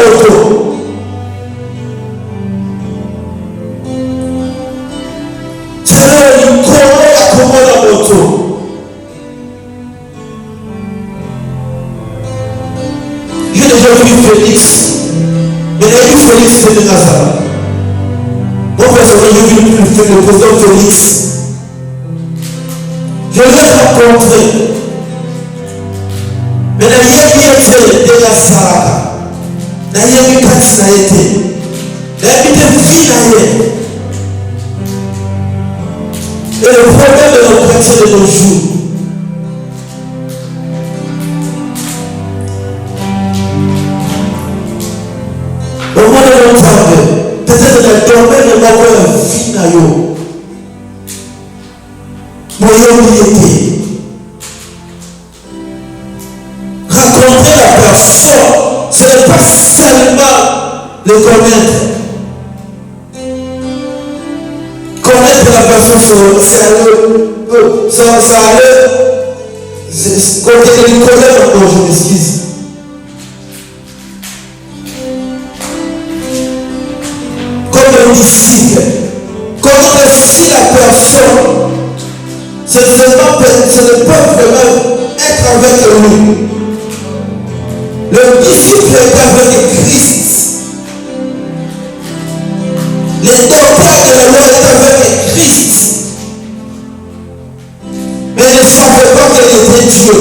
auto. J'ai déjà vu Félix, mais il y a eu Félix de Nazareth. Moi personnellement, j'ai vu le président Félix. Je l'ai rencontré. Mais il y a eu de Nazareth. Il y a eu personnalité. Il y a eu des filles. Et le problème de nos chrétiens de nos jours, au moins de mon travail, peut-être que le domaine de ma vie n'a eu. Moyen d'y rencontrer la personne, ce n'est pas seulement le connaître. Connaître la personne, c'est aller. Quand il connaît, je m'excuse. Comme un disciple, connaître si la personne, ce ne peut vraiment être avec lui. Le disciple est avec Christ. Les docteurs de la loi est avec Christ. Mais ils ne savaient pas qu'il était Dieu.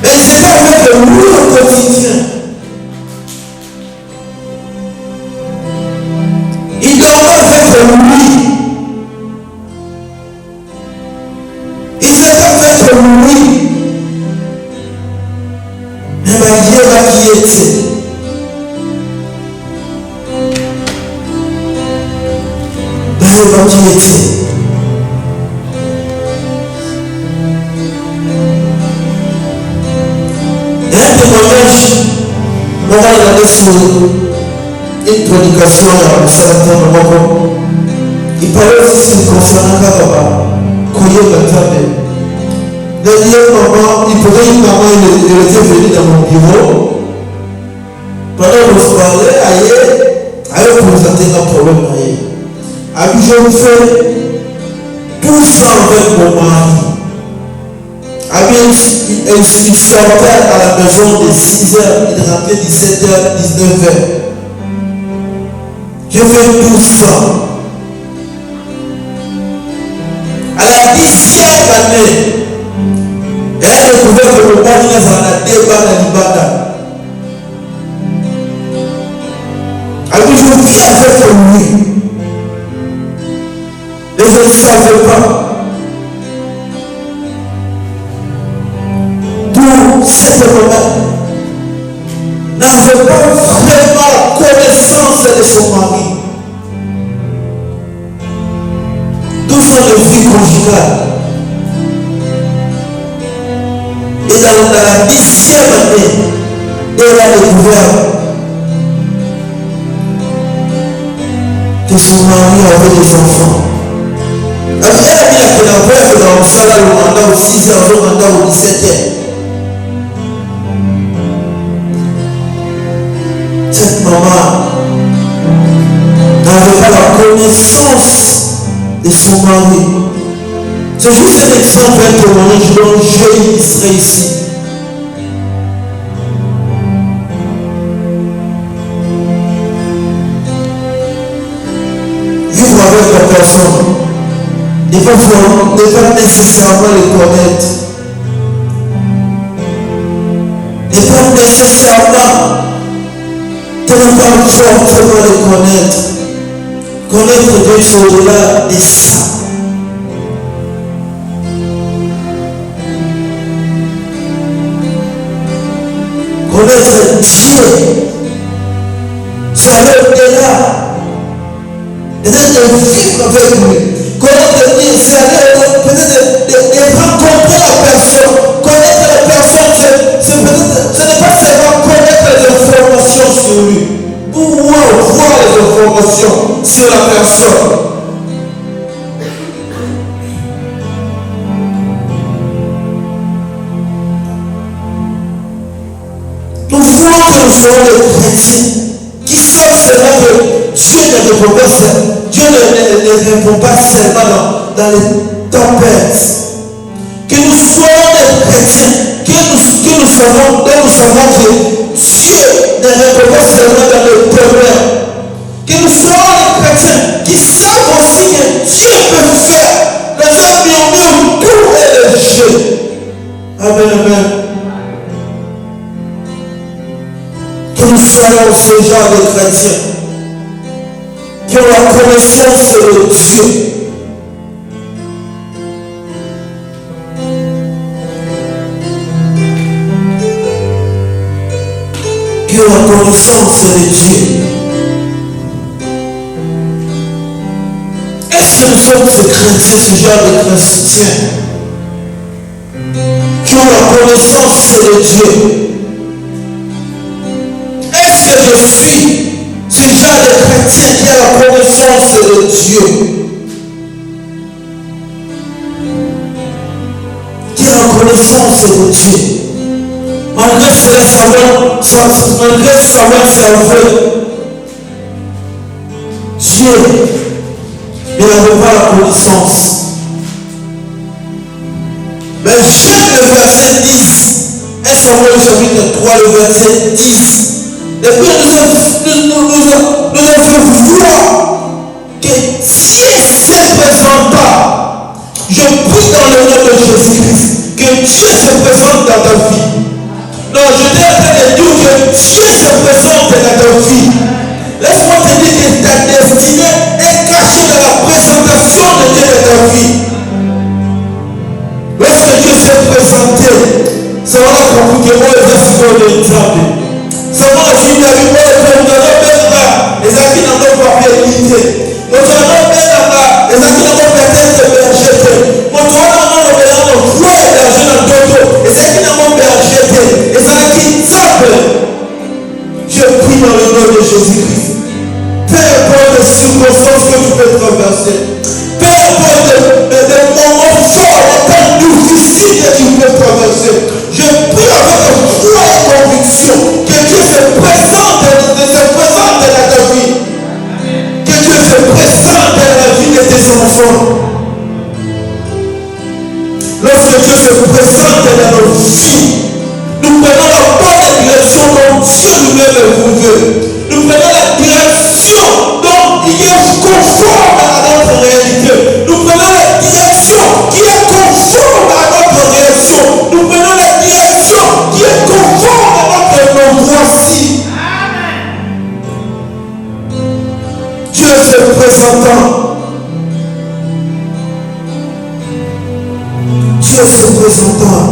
Mais ils étaient avec lui au quotidien. Ils dormaient avec lui. Ils étaient avec lui. Mais Dieu va qui était. Qui était. Il y a un témoignage, on va regarder sur une prédication à un certain moment. Il parlait aussi concernant Kababa, Koyo Gatabe. Il faisait une maman, il était venu dans mon bureau. Pendant qu'on se parlait, ailleurs présenter un problème ailleurs. Je fais tout ça avec mon mari. Il sortait à la maison de 6h, il rentrait 17h, 19h. Je fais tout ça. À la 10e année, elle a découvert que le mari a débat à l'Ibada. Alors je vis avec lui. Et je ne savais pas. Pour cette moment, n'avait pas vraiment connaissance de son mari. D'où sont les vies conjugales. Et dans la 10e année, elle a découvert que son mari avait des enfants. Elle a dit que la preuve dans le salaire au mandat au 6e, au mandat au 17e. Cette maman n'avait pas la connaissance de son mari. C'est juste un exemple, un témoignage dont j'ai illustré ici. Vivre avec la personne, il faut pas nécessairement les connaître. Il faut pas nécessairement forcément les connaître. Connaître Dieu, c'est au-delà de ça. Connaître Dieu, c'est aller au-delà. Peut-être de vivre avec lui. Connaître Dieu, c'est aller peut-être de rencontrer la personne. Connaître la personne, ce n'est pas seulement connaître les informations sur lui. Pouvoir voir les informations sur la personne. Nous voulons que nous soyons des chrétiens qui savent seulement que Dieu ne répond pas seulement. Dieu ne répond pas seulement dans les tempêtes. Que nous soyons des chrétiens, que nous savons que Dieu ne répond pas seulement dans les problèmes. Que nous soyons des chrétiens qui savent aussi que Dieu peut faire dans un murmure tout est léger. Amen, amen. Que nous soyons ce genre de chrétiens qui ont la connaissance de Dieu. Qui ont la connaissance de Dieu. Est-ce que nous sommes ces chrétiens, ce genre de chrétiens qui ont la connaissance de Dieu? Est-ce que je suis ce genre de chrétien qui a la connaissance de Dieu? Qui a la connaissance de Dieu? Malgré savoir servir Dieu, mais n'avait pas la connaissance. Mais Jacques le verset 10, 1 Samuel chapitre 3, le verset 10. Et puis nous avons voir que Dieu se présenta. Je prie dans le nom de Jésus-Christ que Dieu se présente dans ta vie. Non, je t'ai en train de dire que Dieu se présente dans ta vie. Laisse-moi te dire que ta destinée est cachée dans la présentation de Dieu dans ta vie. Lorsque Dieu s'est présenté, ça va compris que moi, je suis sur l'exemple. Ça va aussi bien que moi, nous allons mettre les acquis dans nos papiers. Nous allons mettre les acquis dans nos papiers de berger. Nous allons mettre nos jouets d'argent dans d'autres. Les acquis dans nos berger. Les acquis simples. Je prie dans le nom de Jésus-Christ. Peu importe les circonstances que tu peux traverser. Peu importe les moments forts, les temps difficiles que tu peux traverser. Je prie avec foi et conviction que Dieu se présente dans ta vie. Que Dieu se présente dans la vie de tes enfants. Lorsque Dieu se présente dans nos vies, nous prenons la bonne direction dont Dieu nous-même voulu. Nous prenons la direction dont il est conforme à notre réalité. se présentant. Dieu se présentant.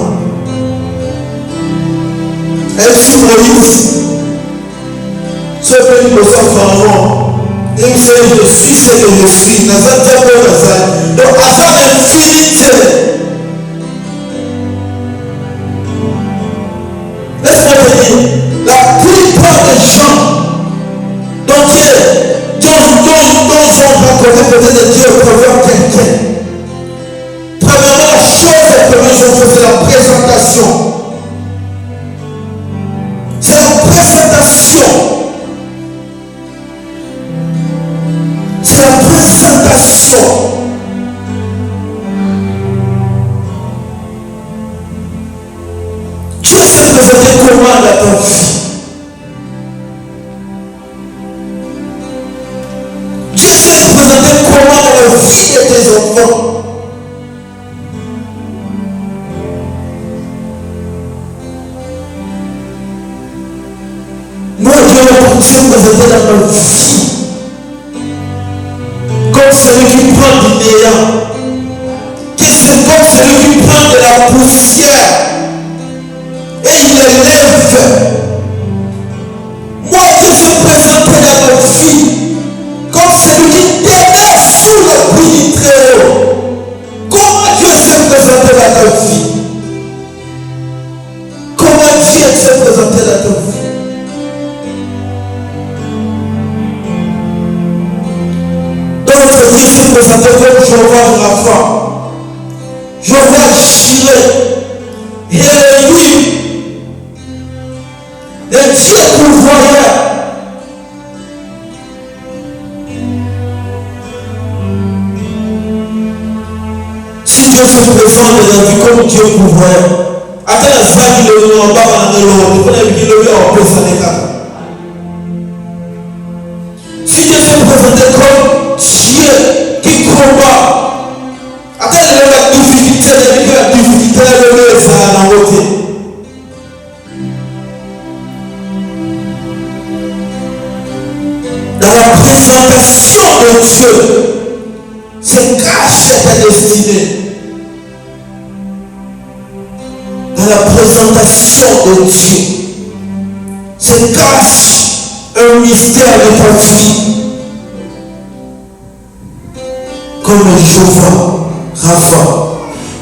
Elle dit Moïse, ce pays me sort Pharaon. Il me dit, je suis ce que je suis. Donc, afin d'infinité. Laisse-moi te dire, la plupart des gens dont ils vont rencontrer peut-être Dieu au travers quelqu'un. Premièrement, la chose, c'est la présentation. C'est la présentation. C'est la présentation. Dieu s'est présenté comment dans ta vie? Dieu s'est présenté comment dans la vie de tes enfants? Moi, Dieu s'est présenté dans ma vie comme celui qui prend du néant, comme celui qui prend de la poussière et il élève. Moi, Dieu s'est présenté dans ma vie comme celui qui t'aimait sous le bruit du Très-Haut. Comment Dieu s'est présenté dans ta vie? Comment Dieu s'est présenté dans ta vie? Dieu s'est présenté comme Jéhovah Rapha, Jéhovah Jireh, Élohim, le Dieu pourvoyeur. Si Dieu se présente dans la vie comme Dieu pourvoyeur, attends la salle qui le nom en bas dans l'eau, tu connais qui le met en place à l'écart. Si Dieu se présentait comme Dieu qui combat, attends la difficulté, la difficulté, ça a la beauté. Dans la présentation de Dieu, c'est cache ta destinée. Dans la présentation de Dieu, c'est cache un mystère de ta vie. Comme Jéhovah Rapha,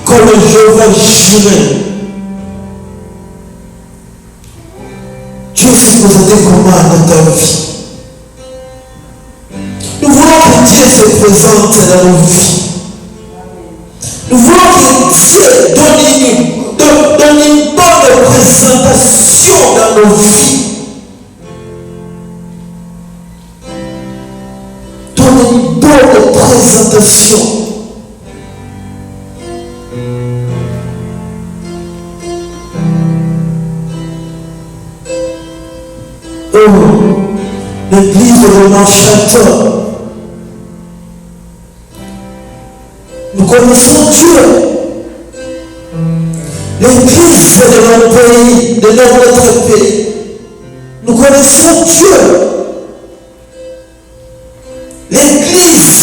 comme Jéhovah Jireh. Dieu s'est présenté comment dans ta vie? Nous voulons que Dieu se présente dans nos vies. Nous voulons que Dieu donne une bonne présentation dans nos vies. Une bonne présentation. Oh, l'église de Manchester. Nous connaissons Dieu. L'église de notre pays, de notre pays. Nous connaissons Dieu. L'église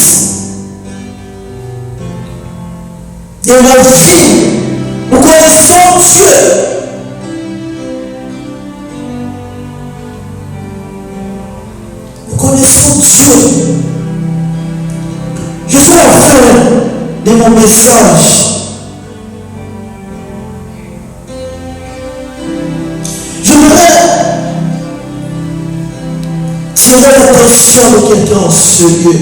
de la vie, nous connaissons Dieu. Nous connaissons Dieu. Je suis à la fin de mon message. C'est l'attention de quelqu'un en ce lieu.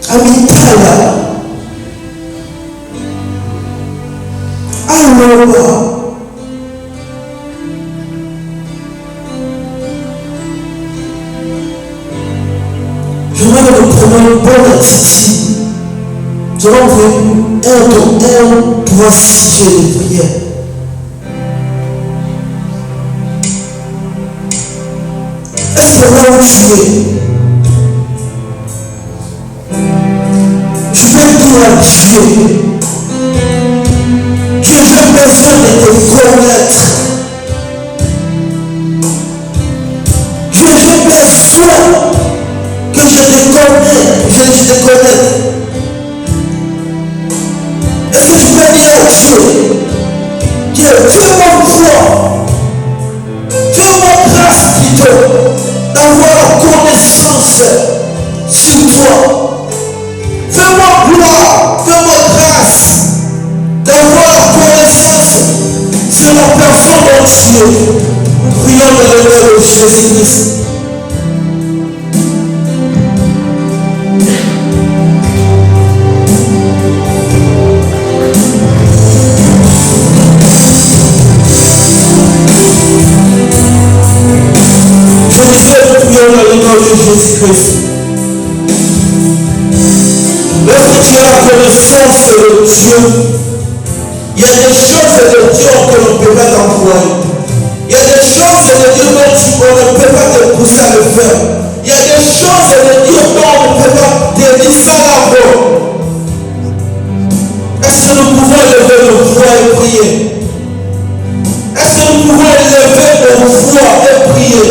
Amitala. Alors, je vais nous prendre une bonne attitude. Nous allons faire un processus de prière. Est-ce que là où tu es? Je vais dire à Dieu, Dieu, j'ai besoin de te connaître. Dieu, Prions dans le nom de Jésus-Christ. Jésus-Christ. Lorsque tu as la connaissance de Dieu, il y a des choses de Dieu que l'on ne peut pas t'employer. Il y a des choses de Dieu dont on ne peut pas te pousser à le faire. Il y a des choses de Dieu dont on ne peut pas te dire ça là-bas. Est-ce que nous pouvons lever nos voix et prier? Est-ce que nous pouvons lever nos voix et prier?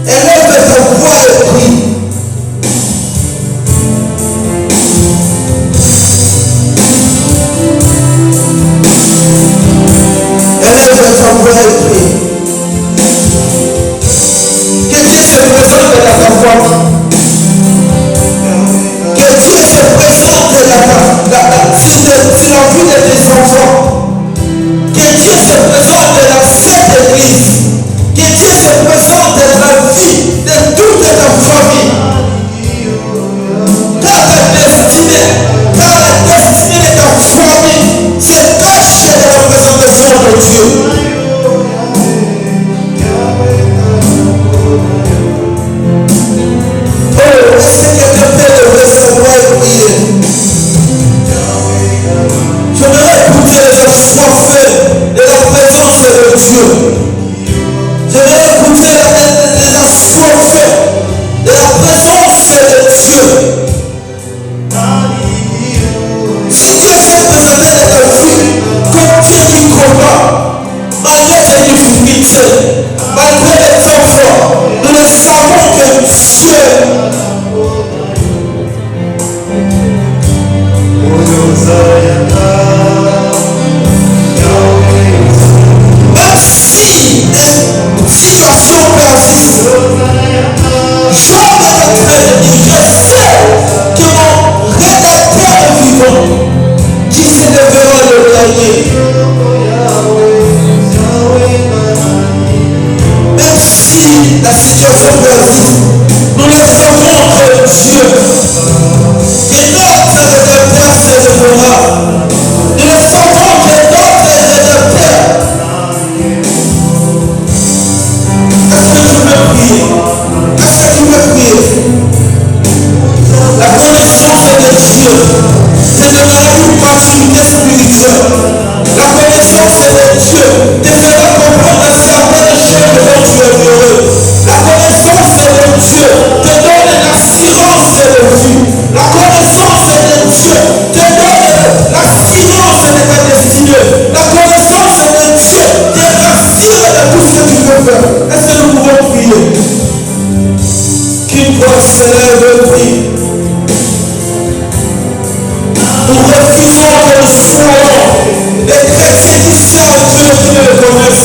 Élève ta voix et prie. Élève ta voix et prie. Que Dieu se présente dans ta famille. Que Dieu se présente sur la vie de tes enfants. Que Dieu se présente dans cette église. Que Dieu se présente dans la vie de toute ta famille. Car la destinée de ta famille se cache dans la représentation de Dieu. Oh, est-ce que quelqu'un peut lever sa voix et prier? J'aimerais écouter les assoiffés de la présence de Dieu. J'aimerais écouter les assoiffés de la présence de Dieu. Si Dieu s'est présenté dans ta vie comme Dieu qui combat, malgré tes difficultés, malgré les efforts, nous le savons que Dieu même si des situations persistent, Job est en train de dire, je sais que mon rédacteur est vivant, qui se lèvera le dernier. Même si la situation persiste, nous le savons que Dieu, que notre rédacteur se lèvera. Nous le savons que notre rédacteur. Est-ce que tu peux prier? Est-ce que tu peux prier? La connaissance de Dieu, te donnera une maturité spirituelle. La connaissance de Dieu te fera comprendre certaines choses dont tu es heureux. La connaissance de Dieu te donne l'assurance de vie. La connaissance de Dieu te donne l'assurance de ta destinée. La connaissance de Dieu te rassure de tout ce que tu peux faire. Est-ce que nous pouvons prier? Qu'une voix s'élève et prie. Nous refusons que nous soyons des chrétiens qui servent Dieu qui ne le connaissent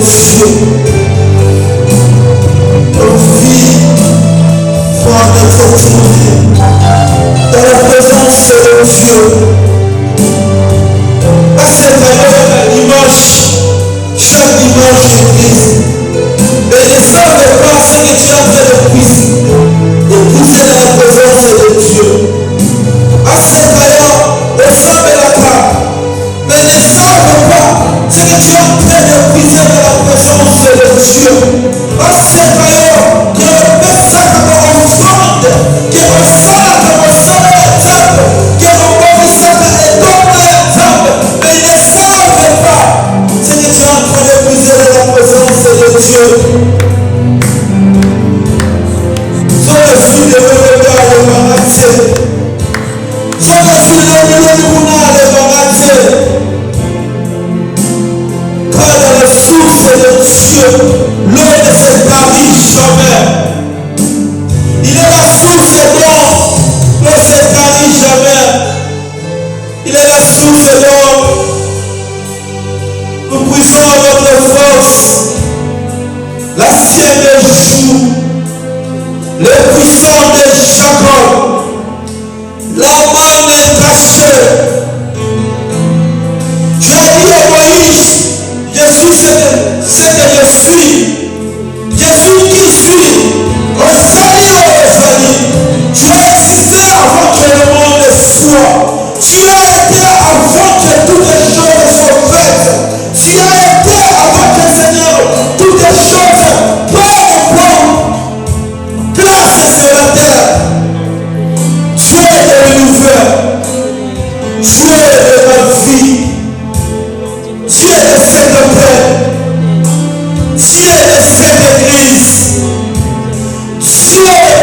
Dieu. Nos vies vont être tournées dans la présence de Dieu. À cette période, dimanche, chaque dimanche d'église, mais ne savent pas ce que tu es en train de pousser dans la présence de Dieu. À cette période, on savent la carte, mais ne savent pas ce que tu es en train de puiser dans la présence de Dieu. À cette période, que le message de mon offrande, que mon sac, que mon salaire est table, que mon mauvais sac est tombé à table, mais ne savent pas ce que tu es en train de puiser dans la présence de Dieu. Sois le fils de l'État de Manassé. Sois le fils de l'État de Manassé. Car dans la source de Dieu, l'eau ne se tarit jamais. Il est la source d'eau, l'eau ne se tarit jamais. Il est la source d'eau. Nous puissons notre force. La sienne des jours. Le puissant de Jacob. La main est cachée. Tu as dit à Moïse, Jésus c'est que je suis. Jésus qui suis. Osali, Osali. Tu as existé avant que le monde soit. Tu as été avant que toutes les choses soient faites. Tu as été avant que Seigneur, toutes les choses prennent place sur la terre. Tu es le nouvel. Tu es de ma vie. Tu es de cette paix. Tu es de cette église. Tu es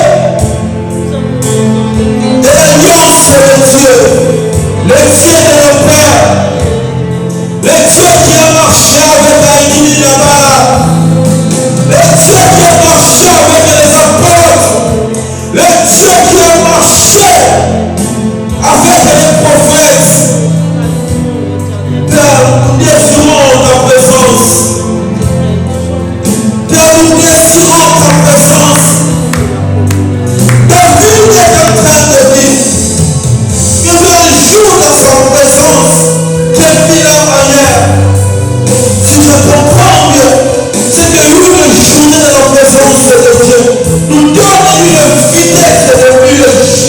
de l'alliance de Dieu. Le Dieu de nos pères. Le Dieu qui a marché avec Aïdini là-bas. Le Dieu qui a marché avec les apôtres. Le Dieu qui a marché avec les prophètes. Père, nous désirons ta présence. Père, nous désirons ta présence. David est en train de dire que le jour de sa présence, quel vit la manière. Si je comprends mieux, c'est que une journée de la présence de Dieu nous donne une vitesse de lui le jour.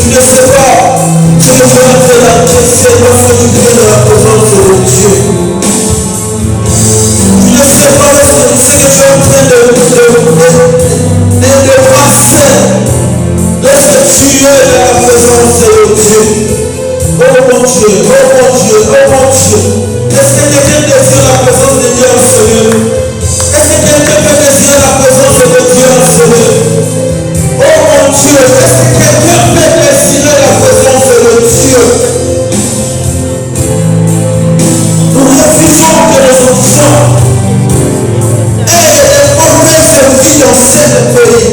Tu ne sais pas ce que tu es en train d'encaisser lorsque tu viens de la présence de Dieu. Tu ne sais pas ce que tu es en train de passer lorsque tu es dans la présence de Dieu. Oh mon Dieu, oh mon Dieu, oh mon Dieu. Est-ce que quelqu'un désire la présence de Dieu en ce lieu? Est-ce que quelqu'un peut désirer la présence de Dieu en ce lieu? Oh mon Dieu, est-ce que quelqu'un peut désirer la présence de Dieu? Nous refusons que nos enfants aient des mauvaises vies dans ce pays.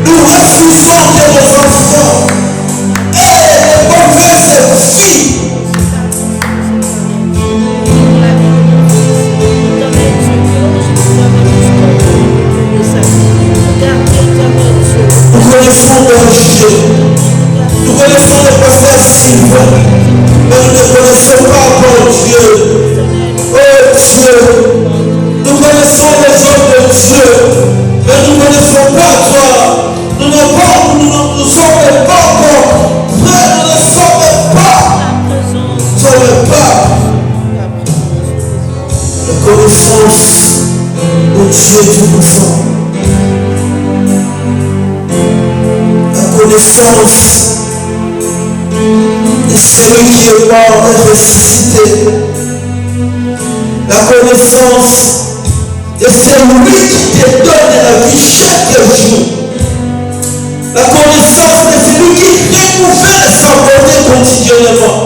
Nous refusons que nos enfants aient des mauvaises vies. Nous connaissons Berger, nous connaissons le pasteur Sylvain, mais nous ne connaissons pas encore Dieu. Oh Dieu, nous connaissons les hommes de Dieu, mais nous ne connaissons pas toi. Nous ne sommes pas encore prêts, nous ne sommes pas la connaissance de Dieu Tout-Puissant. La connaissance de celui qui est mort et ressuscité. La connaissance de celui qui te donne la vie chaque jour. La connaissance de celui qui renouvelle sa bonté continuellement.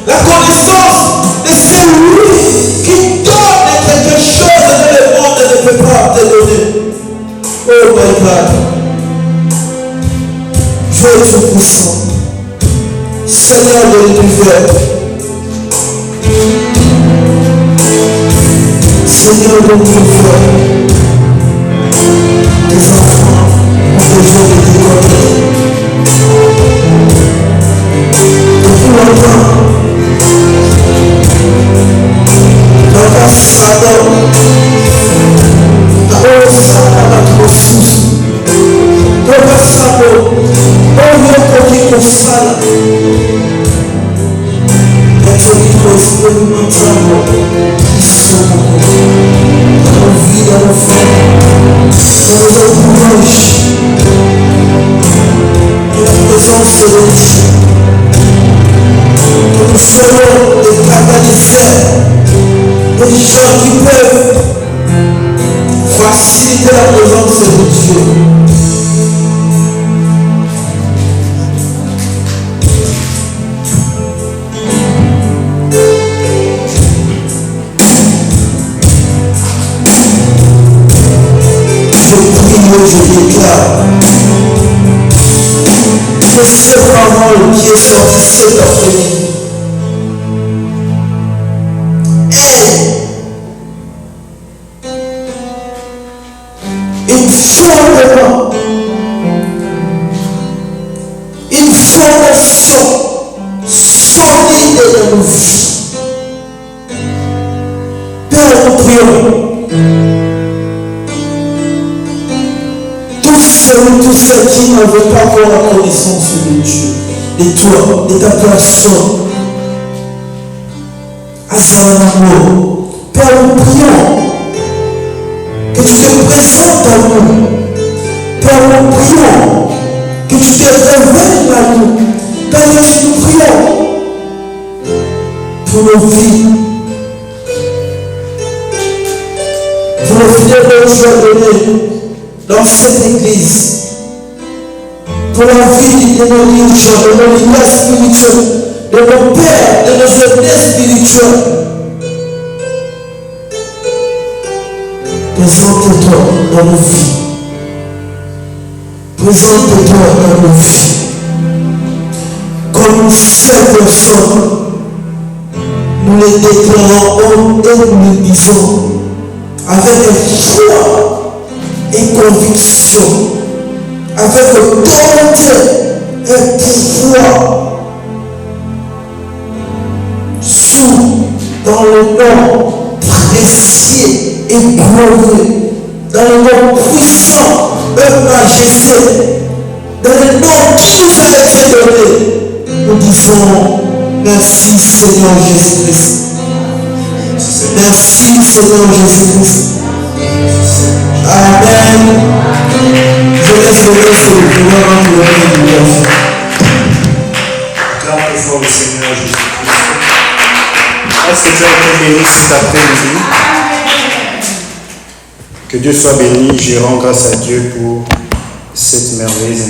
La connaissance de celui qui donne quelque chose que le monde ne peut pas te donner. Oh my God. Dieu est tout puissant. Seigneur de l'univers. Seigneur, de Dieu, tes enfants ont besoin de te connaître. Depuis longtemps, dans ta salon, dans ta souffle, dans ta salon, dans le sala. Experimentando isso na vida, na fé, nos orgulhos, na presença de Deus, que nous serons des catalyseurs, des gens qui peuvent faciliter la présence de Dieu. Je déclare que cette parole qui est sortie cet après-midi est une fondation solide dans nos vies. Père, nous prions. Tous ceux qui ne veulent pas avoir la connaissance de Dieu, de toi, de ta personne, à son amour. Père, nous prions que tu te présentes à nous. Père, nous prions que tu te révèles à nous. Père, nous prions pour nos vies, pour nos fidèles que tu as donnés dans cette église, pour la vie de nos dirigeants, de nos leaders spirituels, de nos pères, de nos aînés spirituels. Présente-toi dans nos vies. Présente-toi dans nos vies. Comme ces personnes, nous les déclarons et nous les disons avec foi et conviction, avec autorité et pouvoir, sous dans le nom précieux et glorieux, dans le nom puissant et majesté, dans le nom qui nous a été donné, nous disons merci Seigneur Jésus-Christ. Merci Seigneur Jésus-Christ. Amen. Je laisse le reste pour pouvoir rendre le reste. Acclame fort le Seigneur Jésus-Christ. Est-ce que tu as été béni cet après-midi? Que Dieu soit béni. Je rends grâce à Dieu pour cette merveilleuse